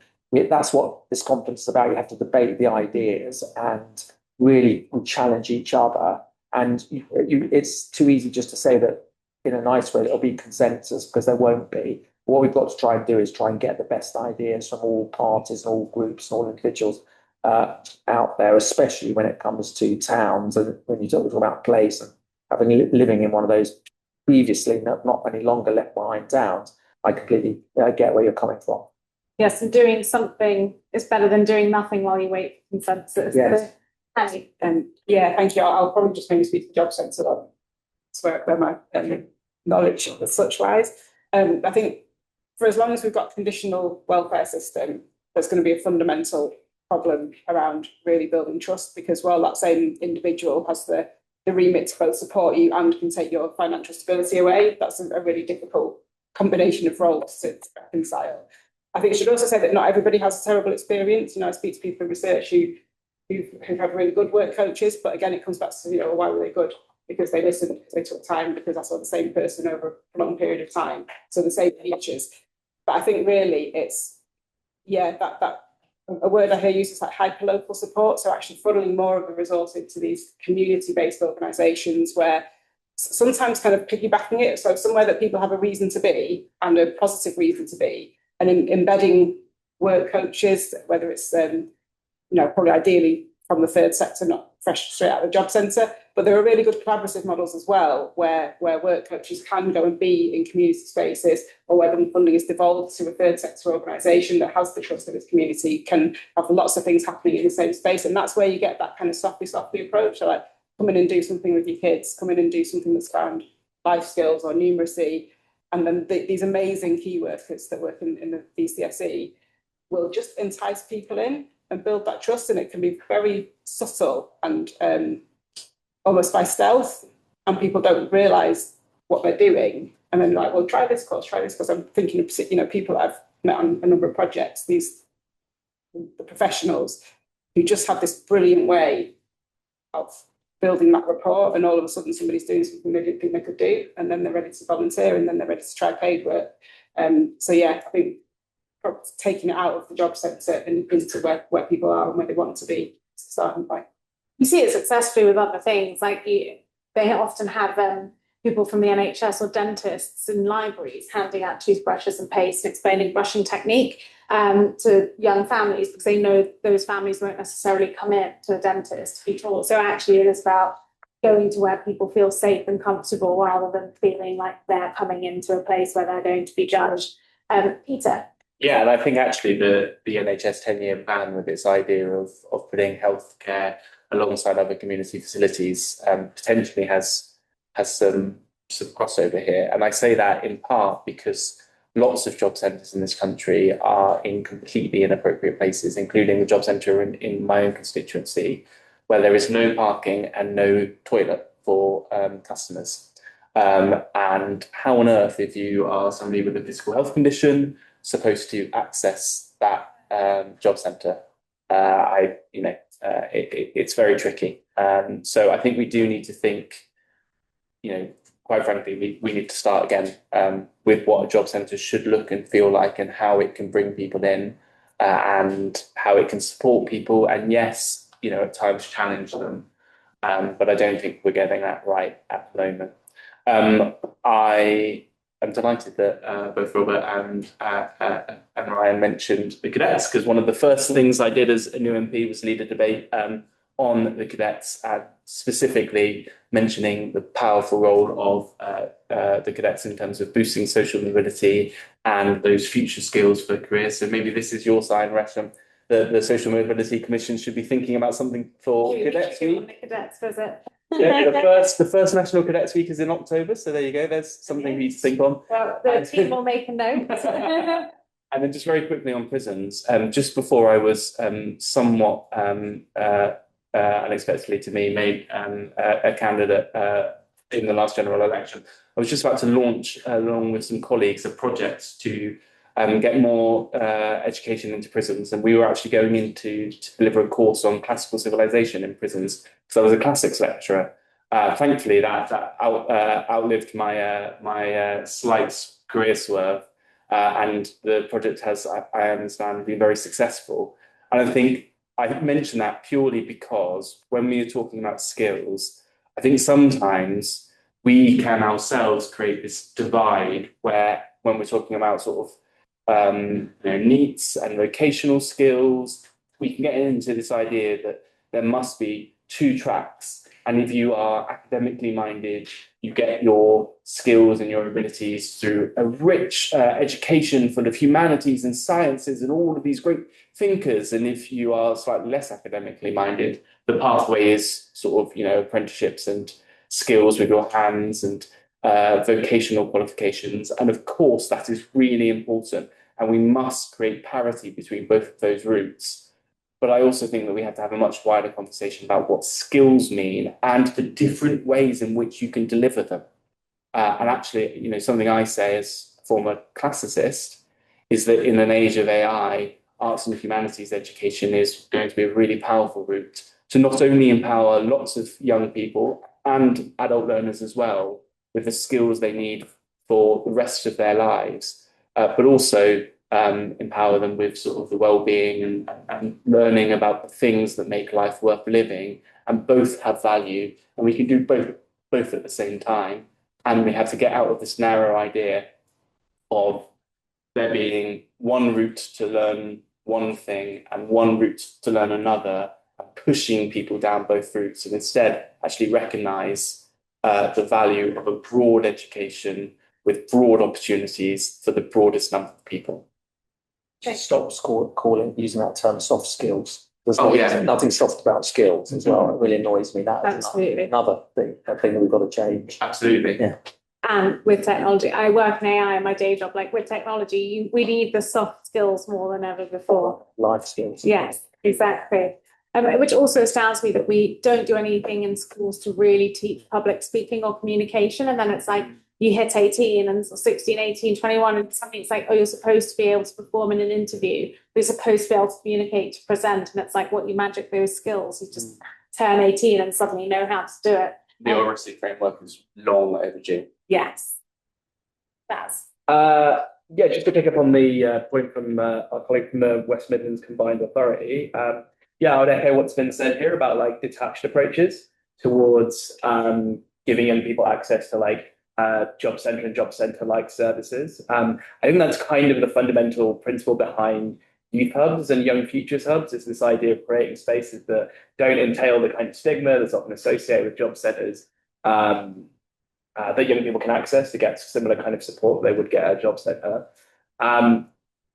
that's what this conference is about. You have to debate the ideas and really challenge each other. And it's too easy just to say that in a nice way, there'll be consensus, because there won't be. What we've got to try and do is try and get the best ideas from all parties and all groups and all individuals out there, especially when it comes to towns and when you talk about place and living in one of those previously not any longer left behind towns, I completely get where you're coming from. Yes, and doing something is better than doing nothing while you wait for consensus. Yes. Yeah, thank you. I'll probably just maybe speak to the job centre. That's where my knowledge as such lies. I think for as long as we've got a conditional welfare system, there's going to be a fundamental problem around really building trust, because while that same individual has the remit to both support you and can take your financial stability away, that's a really difficult combination of roles to reconcile. I think I should also say that not everybody has a terrible experience. I speak to people in research who've had really good work coaches, but again, it comes back to, why were they good? Because they listened, because they took time, because I saw the same person over a long period of time. So the same features. But I think really it's, that a word I hear used is like hyperlocal support. So actually funneling more of the resource into these community-based organisations where sometimes kind of piggybacking it. So somewhere that people have a reason to be and a positive reason to be, and embedding work coaches, whether it's, probably ideally from the third sector, not fresh straight out of the job centre. But there are really good collaborative models as well, where work coaches can go and be in community spaces, or where the funding is devolved to a third sector organisation that has the trust of its community, can have lots of things happening in the same space. And that's where you get that kind of softly approach. So like, come in and do something with your kids, come in and do something that's around life skills or numeracy. And then these amazing key workers that work in the VCSE will just entice people in and build that trust. And it can be very subtle and almost by stealth, and people don't realise what they're doing. And then like, well, try this course. I'm thinking of, people that I've met on a number of projects, the professionals who just have this brilliant way of building that rapport, and all of a sudden somebody's doing something they didn't think they could do, and then they're ready to volunteer, and then they're ready to try paid work. So yeah, I think taking it out of the job centre and into where people are and where they want to be, starting point. You see it successfully with other things, like they often have people from the NHS or dentists in libraries handing out toothbrushes and paste and explaining brushing technique to young families, because they know those families won't necessarily come in to a dentist to be taught. So actually it is about going to where people feel safe and comfortable, rather than feeling like they're coming into a place where they're going to be judged. Peter? Yeah, and I think actually the NHS 10-year plan, with its idea of putting healthcare alongside other community facilities, potentially has some crossover here. And I say that in part because lots of job centres in this country are in completely inappropriate places, including the job centre in my own constituency, where there is no parking and no toilet for customers. And how on earth, if you are somebody with a physical health condition, supposed to access that job centre? It's very tricky. So I think we do need to think, quite frankly, we need to start again with what a job centre should look and feel like, and how it can bring people in, and how it can support people. And yes, at times challenge them. But I don't think we're getting that right at the moment. I'm delighted that both Robert and Ryan mentioned the cadets, because one of the first things I did as a new MP was lead a debate on the cadets, specifically mentioning the powerful role of the cadets in terms of boosting social mobility and those future skills for careers. So maybe this is your sign, Resham. The Social Mobility Commission should be thinking about something for Cadets Week. The cadets visit. Yeah, the first National Cadets Week is in October, so there you go. There's something for you to think on. Well, the team will make a note. And then just very quickly on prisons, just before I was somewhat unexpectedly to me made a candidate in the last general election, I was just about to launch, along with some colleagues, a project to get more education into prisons. And we were actually going in to deliver a course on classical civilization in prisons, because I was a classics lecturer. Thankfully, that outlived my slight career swerve. And the project has, I understand, been very successful. And I think I mention that purely because when we are talking about skills, I think sometimes we can ourselves create this divide where, when we're talking about sort of NEETs and vocational skills, we can get into this idea that there must be two tracks. And if you are academically minded, you get your skills and your abilities through a rich education full of humanities and sciences and all of these great thinkers. And if you are slightly less academically minded, the pathway is sort of, apprenticeships and skills with your hands and vocational qualifications. And of course, that is really important. And we must create parity between both of those routes. But I also think that we have to have a much wider conversation about what skills mean and the different ways in which you can deliver them. And actually, something I say as a former classicist is that in an age of AI, arts and humanities education is going to be a really powerful route to not only empower lots of young people and adult learners as well with the skills they need for the rest of their lives, but also empower them with sort of the well-being and learning about the things that make life worth living, and both have value, and we can do both at the same time. And we have to get out of this narrow idea of there being one route to learn one thing and one route to learn another, and pushing people down both routes, and instead actually recognise the value of a broad education with broad opportunities for the broadest number of people. Stops using that term soft skills. There's nothing soft about skills as well. It really annoys me. That is another thing that we've got to change. Absolutely. Yeah. And with technology, I work in AI in my day job. Like with technology, we need the soft skills more than ever before. Life skills. Yes, exactly. Which also astounds me that we don't do anything in schools to really teach public speaking or communication. And then it's like, you hit 18 and 16, 18, 21, and something it's like, oh, you're supposed to be able to perform in an interview. You're supposed to be able to communicate, to present. And it's like, what, you magic those skills. You just turn 18 and suddenly know how to do it. The oracy framework is long overdue. Yes. That's. Just to pick up on the point from our colleague from the West Midlands Combined Authority. I would echo what's been said here about like detached approaches towards giving young people access to job centre and job centre like services. I think that's kind of the fundamental principle behind youth hubs and young futures hubs, is this idea of creating spaces that don't entail the kind of stigma that's often associated with job centres, that young people can access to get similar kind of support they would get at a job centre.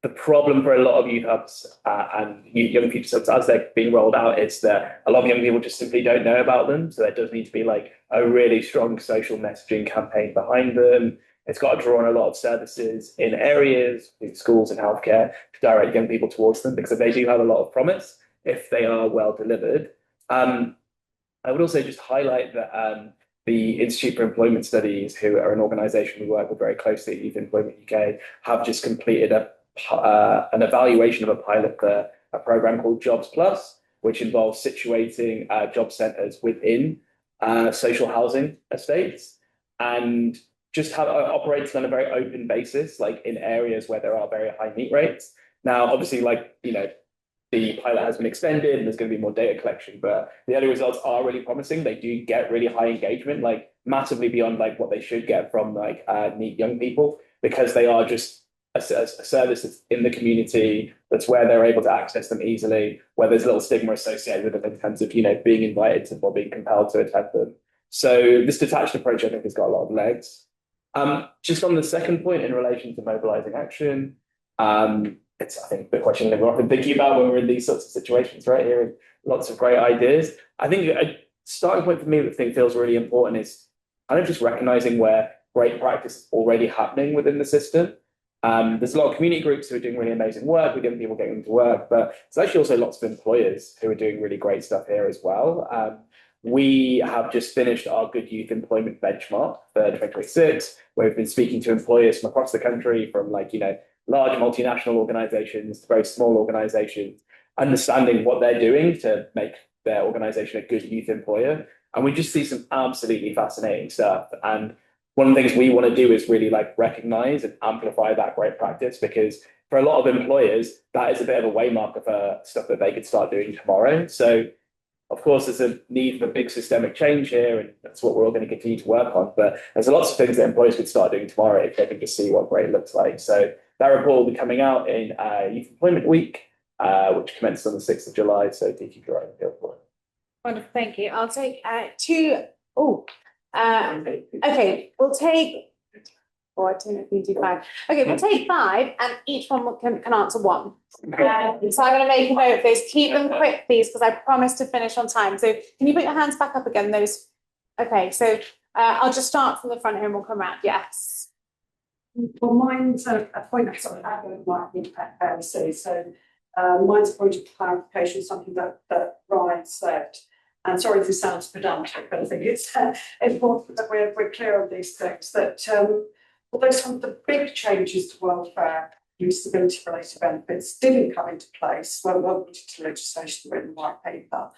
The problem for a lot of youth hubs and young futures hubs as they're being rolled out is that a lot of young people just simply don't know about them. So there does need to be like a really strong social messaging campaign behind them. It's got to draw on a lot of services in areas, in schools and healthcare, to direct young people towards them, because they do have a lot of promise if they are well delivered. I would also just highlight that the Institute for Employment Studies, who are an organisation we work with very closely at Youth Employment UK, have just completed an evaluation of a pilot for a programme called Jobs Plus, which involves situating job centres within social housing estates and just operates on a very open basis, like in areas where there are very high NEET rates. Now, obviously, the pilot has been extended and there's going to be more data collection, but the early results are really promising. They do get really high engagement, like massively beyond like what they should get from NEET young people, because they are just a service that's in the community, that's where they're able to access them easily, where there's little stigma associated with them in terms of, being invited to or being compelled to attend them. So this detached approach, I think, has got a lot of legs. Just on the second point in relation to mobilizing action, it's, I think, the question that we're often thinking about when we're in these sorts of situations, right? Hearing lots of great ideas. I think a starting point for me that I think feels really important is kind of just recognizing where great practice is already happening within the system. There's a lot of community groups who are doing really amazing work. We're getting people getting to work, but there's actually also lots of employers who are doing really great stuff here as well. We have just finished our Good Youth Employment Benchmark for 2026, where we've been speaking to employers from across the country, from large multinational organizations to very small organizations, understanding what they're doing to make their organization a good youth employer. And we just see some absolutely fascinating stuff. And one of the things we want to do is really recognize and amplify that great practice, because for a lot of employers, that is a bit of a waymarker for stuff that they could start doing tomorrow. So of course, there's a need for big systemic change here, and that's what we're all going to continue to work on. But there's lots of things that employers could start doing tomorrow if they can just see what great looks like. So that report will be coming out in Youth Employment Week, which commences on the 6th of July. So do keep your eye on the field for it. Wonderful, thank you. I'll take two. Oh, okay, we'll take. Oh, I don't know if we do five. Okay, we'll take five, and each one can answer one. So I'm going to make a note of those. Keep them quick, please, because I promised to finish on time. So can you put your hands back up again? Those. Okay, so I'll just start from the front here, and we'll come around. Yes. Well, mine's a point I sort of had with my fair to say. So mine's a point of clarification, something that Ryan said. And sorry if this sounds pedantic, but I think it's important that we're clear on these things. That although some of the big changes to welfare and disability-related benefits didn't come into place when we went to legislation written white paper,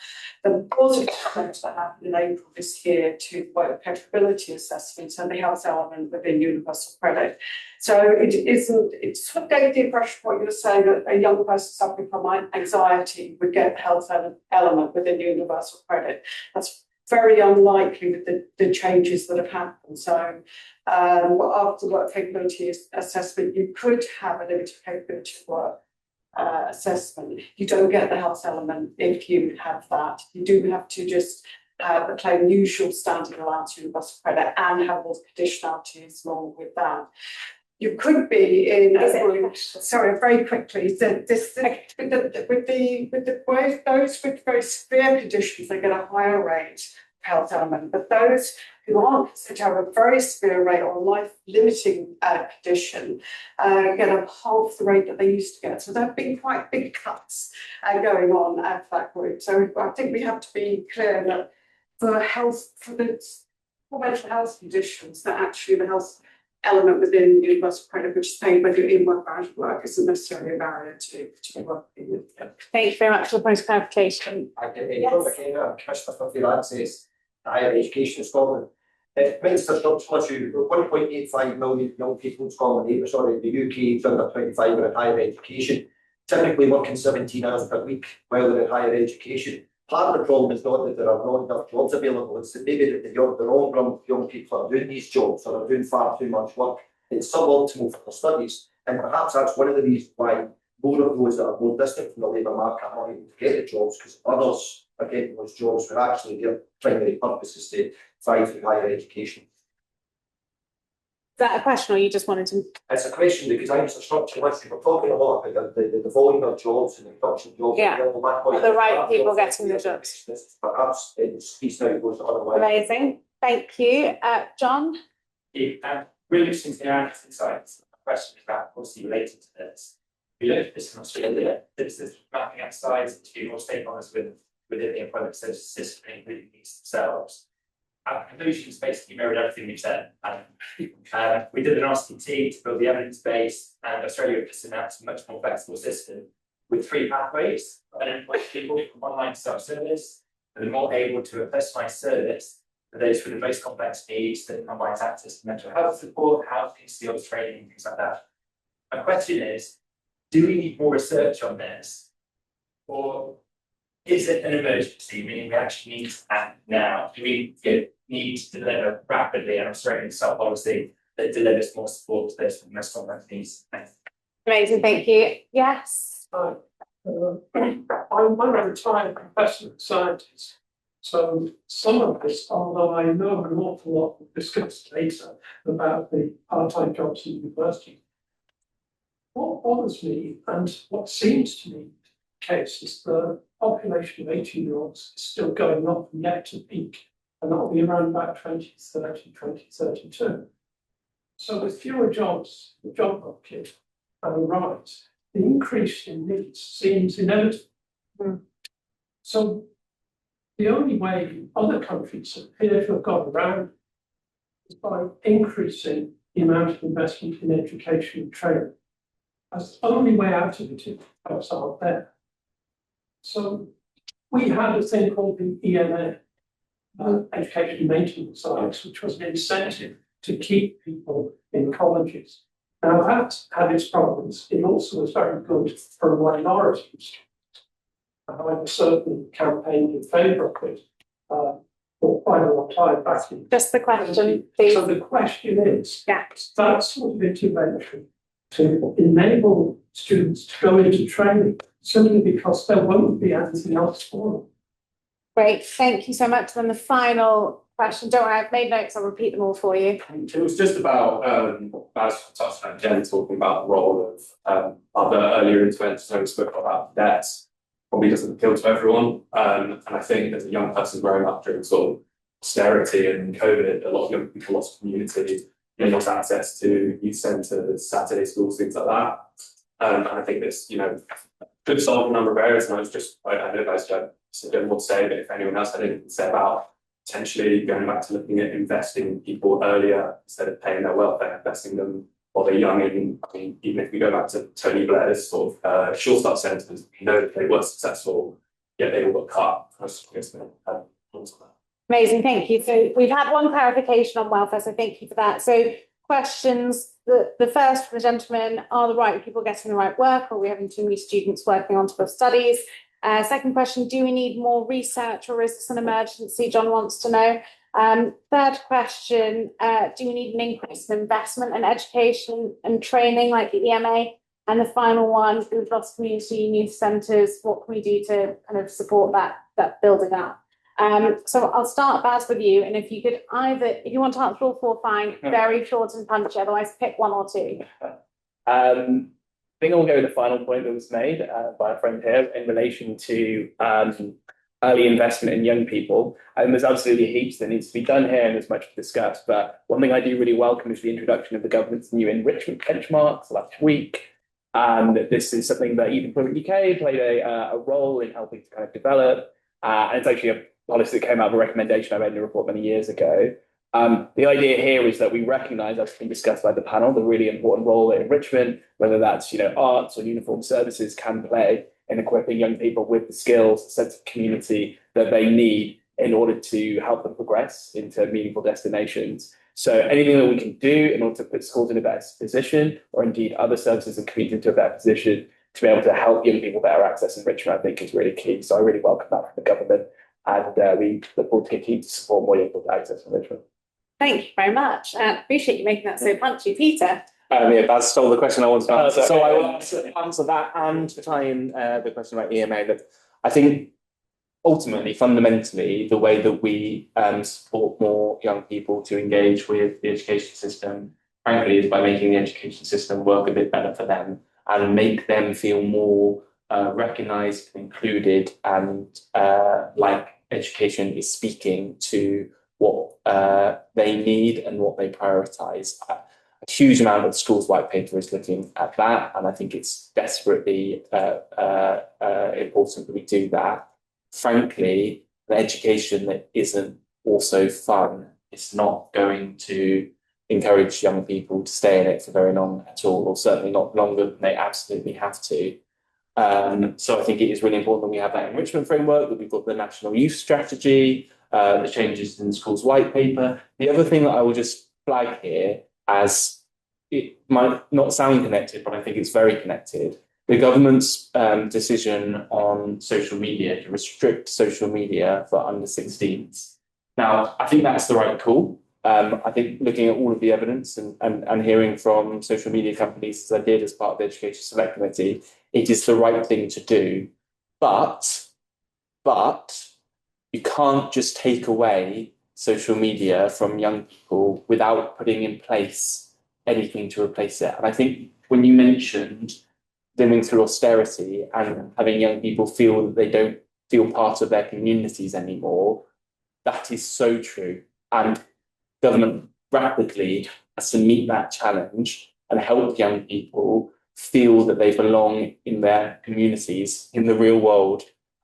the positive change that happened in April this year to work capability assessments and the health element within universal credit. So it sort of gave the impression of what you were saying, that a young person suffering from anxiety would get the health element within universal credit. That's very unlikely with the changes that have happened. So after work capability assessment, you could have a limited capability work assessment. You don't get the health element if you have that. You do have to just claim usual standard allowance universal credit and have all the conditionalities along with that. You could be in sorry, very quickly. With those with very severe conditions, they get a higher rate of health element. But those who aren't considered to have a very severe rate or life-limiting condition get a half the rate that they used to get. So there have been quite big cuts going on for that group. So I think we have to be clear that for mental health conditions, that actually the health element within universal credit, which is paid whether you're in work or out of work, isn't necessarily a barrier to working with. Thank you very much for the point of clarification. Commissioner for Freelances, higher education in Scotland. Minister structural issue, 1.85 million young people in Scotland, the UK, under 25 are in higher education, typically working 17 hours per week while they're in higher education. Part of the problem is not that there are not enough jobs available, it's that maybe that the wrong young people are doing these jobs or are doing far too much work. It's suboptimal for their studies, and perhaps that's one of the reasons why more of those that are more distant from the labour market are not able to get the jobs, because others are getting those jobs where actually their primary purpose is to thrive through higher education. Is that a question, or you just wanted to? It's a question because I'm a structural issue. We're talking a lot about the volume of jobs and the production jobs. Yeah, the right people getting the jobs. Perhaps it's piece now goes the other way. Amazing, thank you, John. Really interesting to hear Anna's insights. The question is about policy related to this. We looked at this in Australia. This is mapping exercise to more stakeholders within the employment services system, including these themselves. Our conclusions basically mirrored everything we've said. We did an RCT to build the evidence base, and Australia just announced a much more flexible system with 3 pathways. Unemployed people from online self-service, and are more able to a personalised service for those with the most complex needs that combines access to mental health support, housing, skills training, things like that. My question is, do we need more research on this? Or is it an emergency, meaning we actually need to act now? Do we need to deliver rapidly an Australian style policy that delivers more support to those with the most complex needs? Amazing, thank you. Yes. I'm a retired professor scientist, so some of this, although I know an awful lot of discussed data about the part-time jobs in university, what bothers me and what seems to me the case is the population of 18-year-olds is still going up and yet to peak, and that'll be around about 2030, 2032. So with fewer jobs, the job market rise, the increase in needs seems inevitable. So the only way other countries appear to have got around is by increasing the amount of investment in education and training. That's the only way out of it if jobs aren't there. So we had a thing called the EMA, Education Maintenance Allowance, which was an incentive to keep people in colleges. Now that had its problems. It also was very good for minorities. I certainly campaigned in favour of it for quite a long time back in. Just the question, please. So the question is, that sort of intervention to enable students to go into training simply because there won't be anything else for them. Great, thank you so much. Then the final question, don't worry, I've made notes, I'll repeat them all for you. It was just about, as touched on Jen talking about the role of other earlier interventions, we spoke about that probably doesn't appeal to everyone. And I think as a young person growing up during sort of austerity and COVID, a lot of young people lost community, they lost access to youth centres, Saturday schools, things like that. And I think this, could solve a number of areas. And I know guys don't want to say, but if anyone else had anything to say about potentially going back to looking at investing in people earlier instead of paying their welfare, investing them while they're young. And I mean, even if we go back to Tony Blair's sort of Sure Start centres, we know that they were successful, yet they all got cut. Amazing, thank you. So we've had one clarification on welfare, so thank you for that. So questions, the first from the gentleman, are the right people getting the right work, or are we having too many students working on top of studies? Second question, do we need more research, or is this an emergency? John wants to know. Third question, do we need an increase in investment in education and training like the EMA? And the final one, we've lost community and youth centres, what can we do to kind of support that building up? So I'll start, Baz, with you, and if you could if you want to answer all four, fine, very short and punchy, otherwise pick one or two. I think I'll go with the final point that was made by a friend here in relation to early investment in young people. And there's absolutely heaps that needs to be done here, and there's much to discuss. But one thing I do really welcome is the introduction of the government's new enrichment benchmarks last week. And this is something that Youth Employment UK played a role in helping to kind of develop. And it's actually a policy that came out of a recommendation I made in a report many years ago. The idea here is that we recognise, as has been discussed by the panel, the really important role that enrichment, whether that's arts or uniform services, can play in equipping young people with the skills, the sense of community that they need in order to help them progress into meaningful destinations. So anything that we can do in order to put schools in a better position, or indeed other services and communities into a better position to be able to help young people better access enrichment, I think is really key. So I really welcome that from the government, and we look forward to continuing to support more young people to access enrichment. Thank you very much. Appreciate you making that so punchy, Peter. Yeah, Baz stole the question I wanted to answer. So I will answer that and tie in the question about EMA. That I think ultimately, fundamentally, the way that we support more young people to engage with the education system, frankly, is by making the education system work a bit better for them and make them feel more recognised, included, and like education is speaking to what they need and what they prioritise. A huge amount of the school's white paper is looking at that, and I think it's desperately important that we do that. Frankly, the education that isn't also fun is not going to encourage young people to stay in it for very long at all, or certainly not longer than they absolutely have to. So I think it is really important that we have that enrichment framework, that we've got the national youth strategy, the changes in the school's white paper. The other thing that I will just flag here, as it might not sound connected, but I think it's very connected, the government's decision on social media to restrict social media for under 16s. Now, I think that's the right call. I think looking at all of the evidence and hearing from social media companies, as I did as part of the Education Select Committee, it is the right thing to do. But you can't just take away social media from young people without putting in place anything to replace it. And I think when you mentioned living through austerity and having young people feel that they don't feel part of their communities anymore, that is so true. And government rapidly has to meet that challenge and help young people feel that they belong in their communities, in the real world.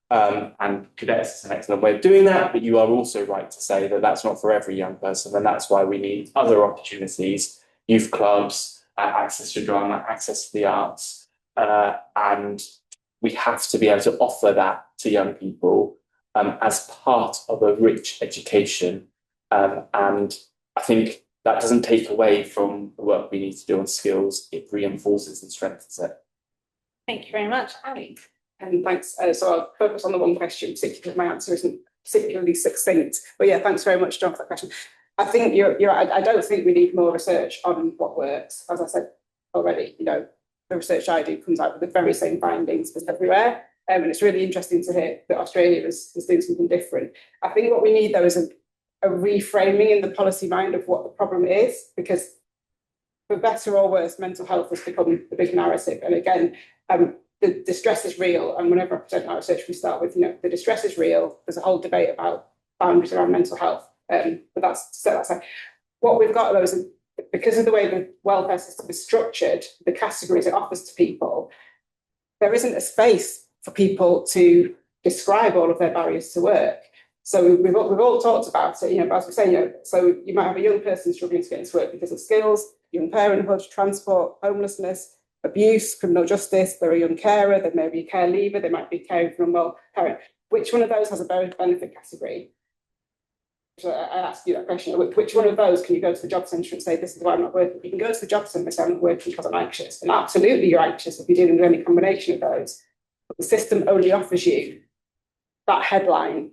And Cadets is an excellent way of doing that, but you are also right to say that that's not for every young person, and that's why we need other opportunities, youth clubs, access to drama, access to the arts, and we have to be able to offer that to young people as part of a rich education. And I think that doesn't take away from the work we need to do on skills, it reinforces and strengthens it. Thank you very much, Ali. And thanks. So I'll focus on the one question, particularly because my answer isn't particularly succinct. But yeah, thanks very much, John, for that question. I think you're right. I don't think we need more research on what works. As I said already, the research I do comes out with the very same findings as everywhere. And it's really interesting to hear that Australia is doing something different. I think what we need, though, is a reframing in the policy mind of what the problem is, because for better or worse, mental health has become the big narrative. And again, the distress is real. And whenever I present our research, we start with, the distress is real. There's a whole debate about boundaries around mental health. But that's what we've got, though, is because of the way the welfare system is structured, the categories it offers to people, there isn't a space for people to describe all of their barriers to work. So we've all talked about it, but as we say, so you might have a young person struggling to get into work because of skills, young parenthood, transport, homelessness, abuse, criminal justice. They're a young carer, they may be a care leaver, they might be caring for an unwell parent. Which one of those has a benefit category? So I ask you that question. Which one of those can you go to the job centre and say, this is why I'm not working? You can go to the job centre and say, I'm not working because I'm anxious. And absolutely you're anxious if you're dealing with any combination of those. But the system only offers you that headline.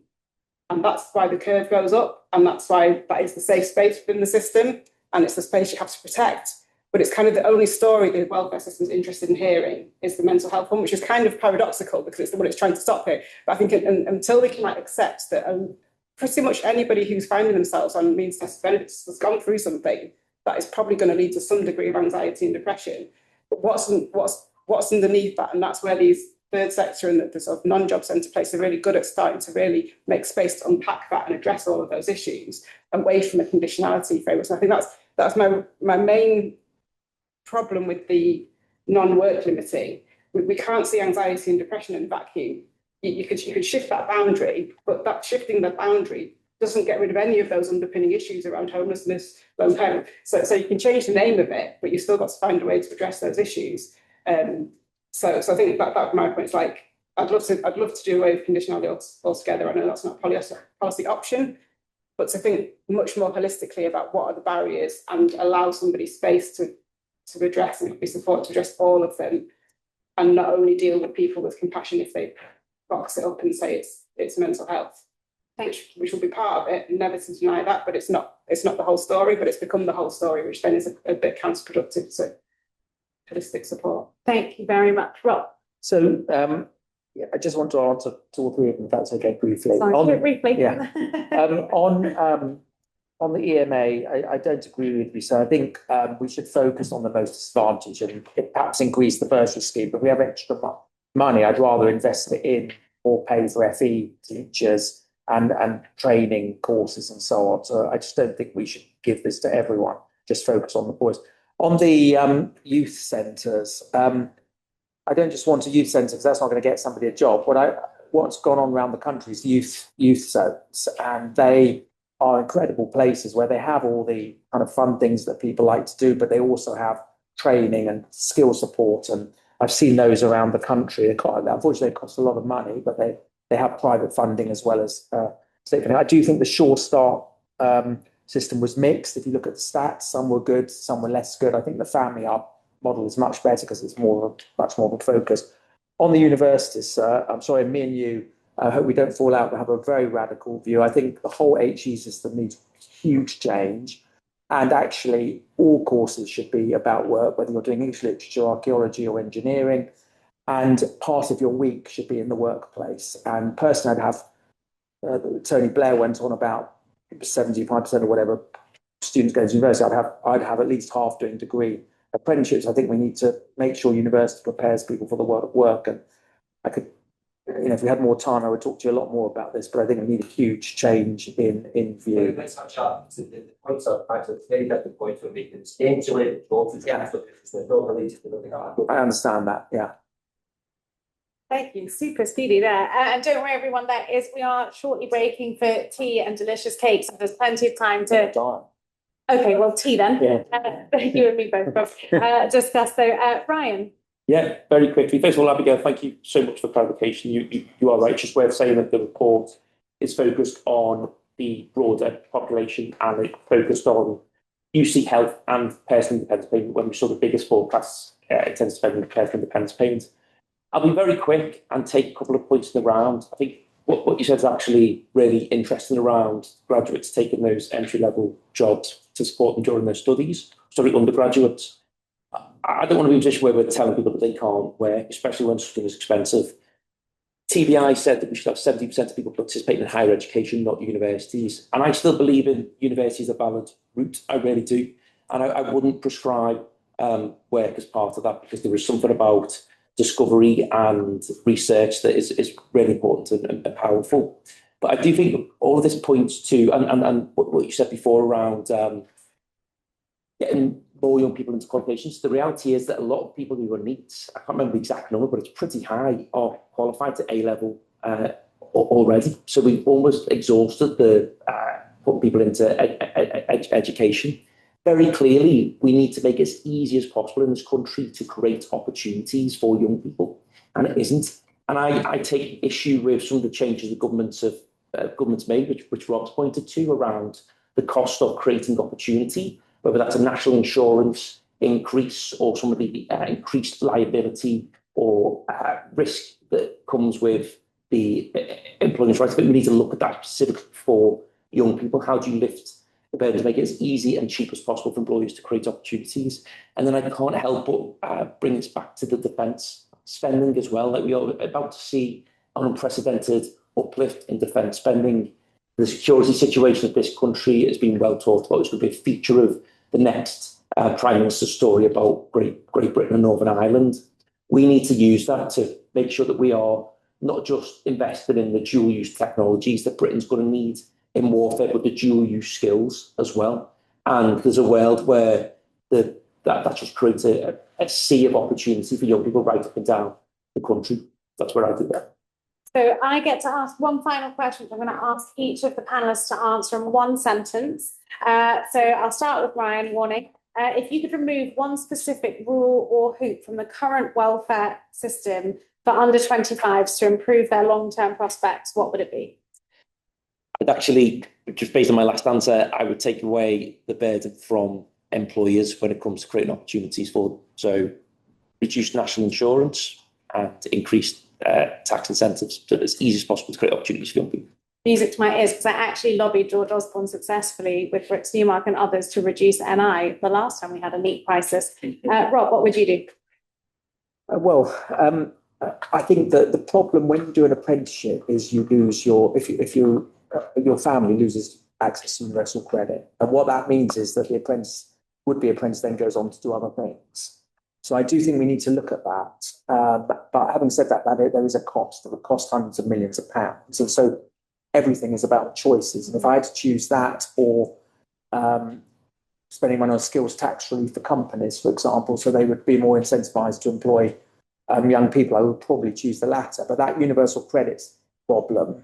And that's why the curve goes up. And that's why that is the safe space within the system. And it's the space you have to protect. But it's kind of the only story the welfare system is interested in hearing is the mental health one, which is kind of paradoxical because it's the one it's trying to stop here. But I think until they can accept that pretty much anybody who's finding themselves on means test benefits has gone through something that is probably going to lead to some degree of anxiety and depression. But what's underneath that? And that's where these third sector and the sort of non-job centre places are really good at starting to really make space to unpack that and address all of those issues away from a conditionality framework. So I think that's my main problem with the non-work limiting. We can't see anxiety and depression in a vacuum. You could shift that boundary, but that shifting the boundary doesn't get rid of any of those underpinning issues around homelessness, lone parent. So you can change the name of it, but you've still got to find a way to address those issues. So I think that my point is like, I'd love to do away with conditionality altogether. I know that's not a policy option, but to think much more holistically about what are the barriers and allow somebody space to address and be supported to address all of them, and not only deal with people with compassion if they box it up and say it's mental health, which will be part of it, never to deny that, but it's not the whole story, but it's become the whole story, which then is a bit counterproductive to holistic support. Thank you very much, Rob. So I just want to answer two or three of them, if that's okay, briefly. Briefly. Yeah. On the EMA, I don't agree with you. So I think we should focus on the most disadvantaged and perhaps increase the bursary scheme. But if we have extra money, I'd rather invest it in or pay for FE teachers and training courses and so on. So I just don't think we should give this to everyone. Just focus on the boys. On the youth centres, I don't just want a youth centre because that's not going to get somebody a job. What's gone on around the country is youth zones, and they are incredible places where they have all the kind of fun things that people like to do, but they also have training and skill support. And I've seen those around the country. Unfortunately, they cost a lot of money, but they have private funding as well as state funding. I do think the Sure Start system was mixed. If you look at the stats, some were good, some were less good. I think the family model is much better because it's much more of a focus. On the universities, I'm sorry, me and you, I hope we don't fall out, but have a very radical view. I think the whole HE system needs huge change. And actually, all courses should be about work, whether you're doing English literature, archaeology, or engineering. And part of your week should be in the workplace. And personally, I'd have, Tony Blair went on about 75% or whatever students going to university. I'd have at least half doing degree apprenticeships. I think we need to make sure university prepares people for the world of work. And I could, if we had more time, I would talk to you a lot more about this, but I think we need a huge change in view. Let's touch on the points of actually very different points we're making. It's game-related jobs, it's not related to the I understand that, yeah. Thank you, super speedy there. And don't worry, everyone, we are shortly breaking for tea and delicious cakes. So there's plenty of time to. Okay, well, tea then. Yeah. You and me both discuss. So, Ryan. Yeah, very quickly. First of all, Abigail, thank you so much for clarification. You are right. Just worth saying that the report is focused on the broader population and it focused on UC health and personal independence payment when we saw the biggest forecasts intensive spending personal independence payments. I'll be very quick and take a couple of points in the round. I think what you said is actually really interesting around graduates taking those entry-level jobs to support them during their studies, undergraduates. I don't want to be in a position where we're telling people that they can't work, especially when something is expensive. TBI said that we should have 70% of people participating in higher education, not universities. And I still believe in universities as a valid route. I really do. And I wouldn't prescribe work as part of that, because there is something about discovery and research that is really important and powerful. But I do think all of this points to, and what you said before around getting more young people into qualifications. The reality is that a lot of people who are NEETs, I can't remember the exact number, but it's pretty high, are qualified to A-level already. So we've almost exhausted the putting people into education. Very clearly, we need to make it as easy as possible in this country to create opportunities for young people, and it isn't. And I take issue with some of the changes the government's made, which Rob's pointed to, around the cost of creating opportunity, whether that's a national insurance increase or some of the increased liability or risk that comes with the employment rights. But we need to look at that specifically for young people. How do you lift the burden to make it as easy and cheap as possible for employers to create opportunities? And then I can't help but bring us back to the defence spending as well. Like we are about to see an unprecedented uplift in defence spending. The security situation of this country has been well talked about. It's going to be a feature of the next Prime Minister's story about Great Britain and Northern Ireland. We need to use that to make sure that we are not just invested in the dual-use technologies that Britain's going to need in warfare, but the dual-use skills as well. And there's a world where that just creates a sea of opportunity for young people right up and down the country. That's where I do that. So I get to ask one final question. I'm going to ask each of the panelists to answer in one sentence. So I'll start with Ryan Warning. If you could remove one specific rule or hoop from the current welfare system for under 25s to improve their long-term prospects, what would it be? I'd actually, just based on my last answer, I would take away the burden from employers when it comes to creating opportunities for them. So reduce national insurance and increase tax incentives so that it's as easy as possible to create opportunities for young people. Music to my ears, because I actually lobbied George Osborne successfully with Brooks Newmark and others to reduce NI the last time we had a NEET crisis. Rob, what would you do? I think that the problem when you do an apprenticeship is you lose your family loses access to universal credit, and what that means is that the would-be apprentice then goes on to do other things. So I do think we need to look at that. But having said that, there is a cost. It would cost hundreds of millions of pounds, and so everything is about choices. And if I had to choose that or spending money on skills tax relief for companies, for example, so they would be more incentivized to employ young people, I would probably choose the latter. But that universal credit problem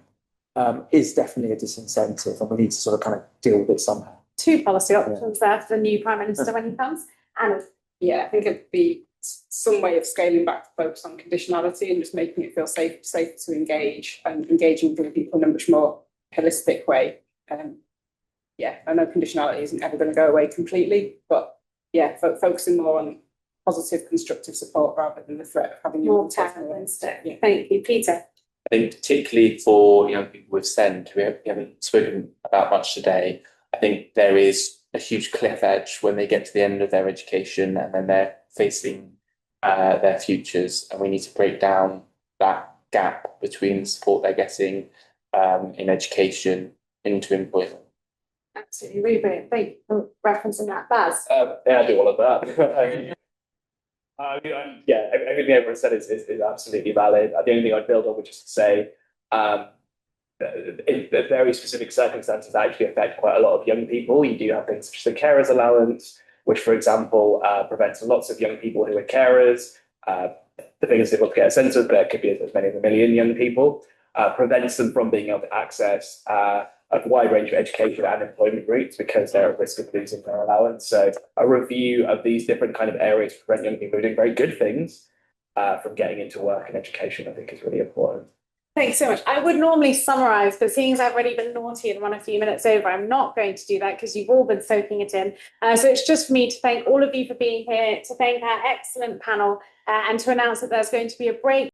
is definitely a disincentive, and we need to sort of kind of deal with it somehow. Two policy options there for the new Prime Minister when he comes. And yeah, I think it'd be some way of scaling back to focus on conditionality and just making it feel safer to engage and engaging with people in a much more holistic way. Yeah, I know conditionality isn't ever going to go away completely, but yeah, focusing more on positive, constructive support rather than the threat of having more terror instead. Yeah. Thank you, Peter. I think particularly for young people with SEND, we haven't spoken about much today. I think there is a huge cliff edge when they get to the end of their education and then they're facing their futures, and we need to break down that gap between the support they're getting in education into employment. Absolutely, really brilliant. Thank you for referencing that, Baz. Yeah, I do all of that. Yeah, everything everyone said is absolutely valid. The only thing I'd build on would just say, in very specific circumstances that actually affect quite a lot of young people. You do have things such as the carers allowance, which, for example, prevents lots of young people who are carers. The biggest difficult to get a sense of, there could be as many as 1 million young people, prevents them from being able to access a wide range of education and employment routes because they're at risk of losing their allowance. So a review of these different kind of areas to prevent young people doing very good things from getting into work and education, I think is really important. Thanks so much. I would normally summarise, but seeing as I've already been naughty and run a few minutes over, I'm not going to do that because you've all been soaking it in. So it's just for me to thank all of you for being here, to thank our excellent panel, and to announce that there's going to be a break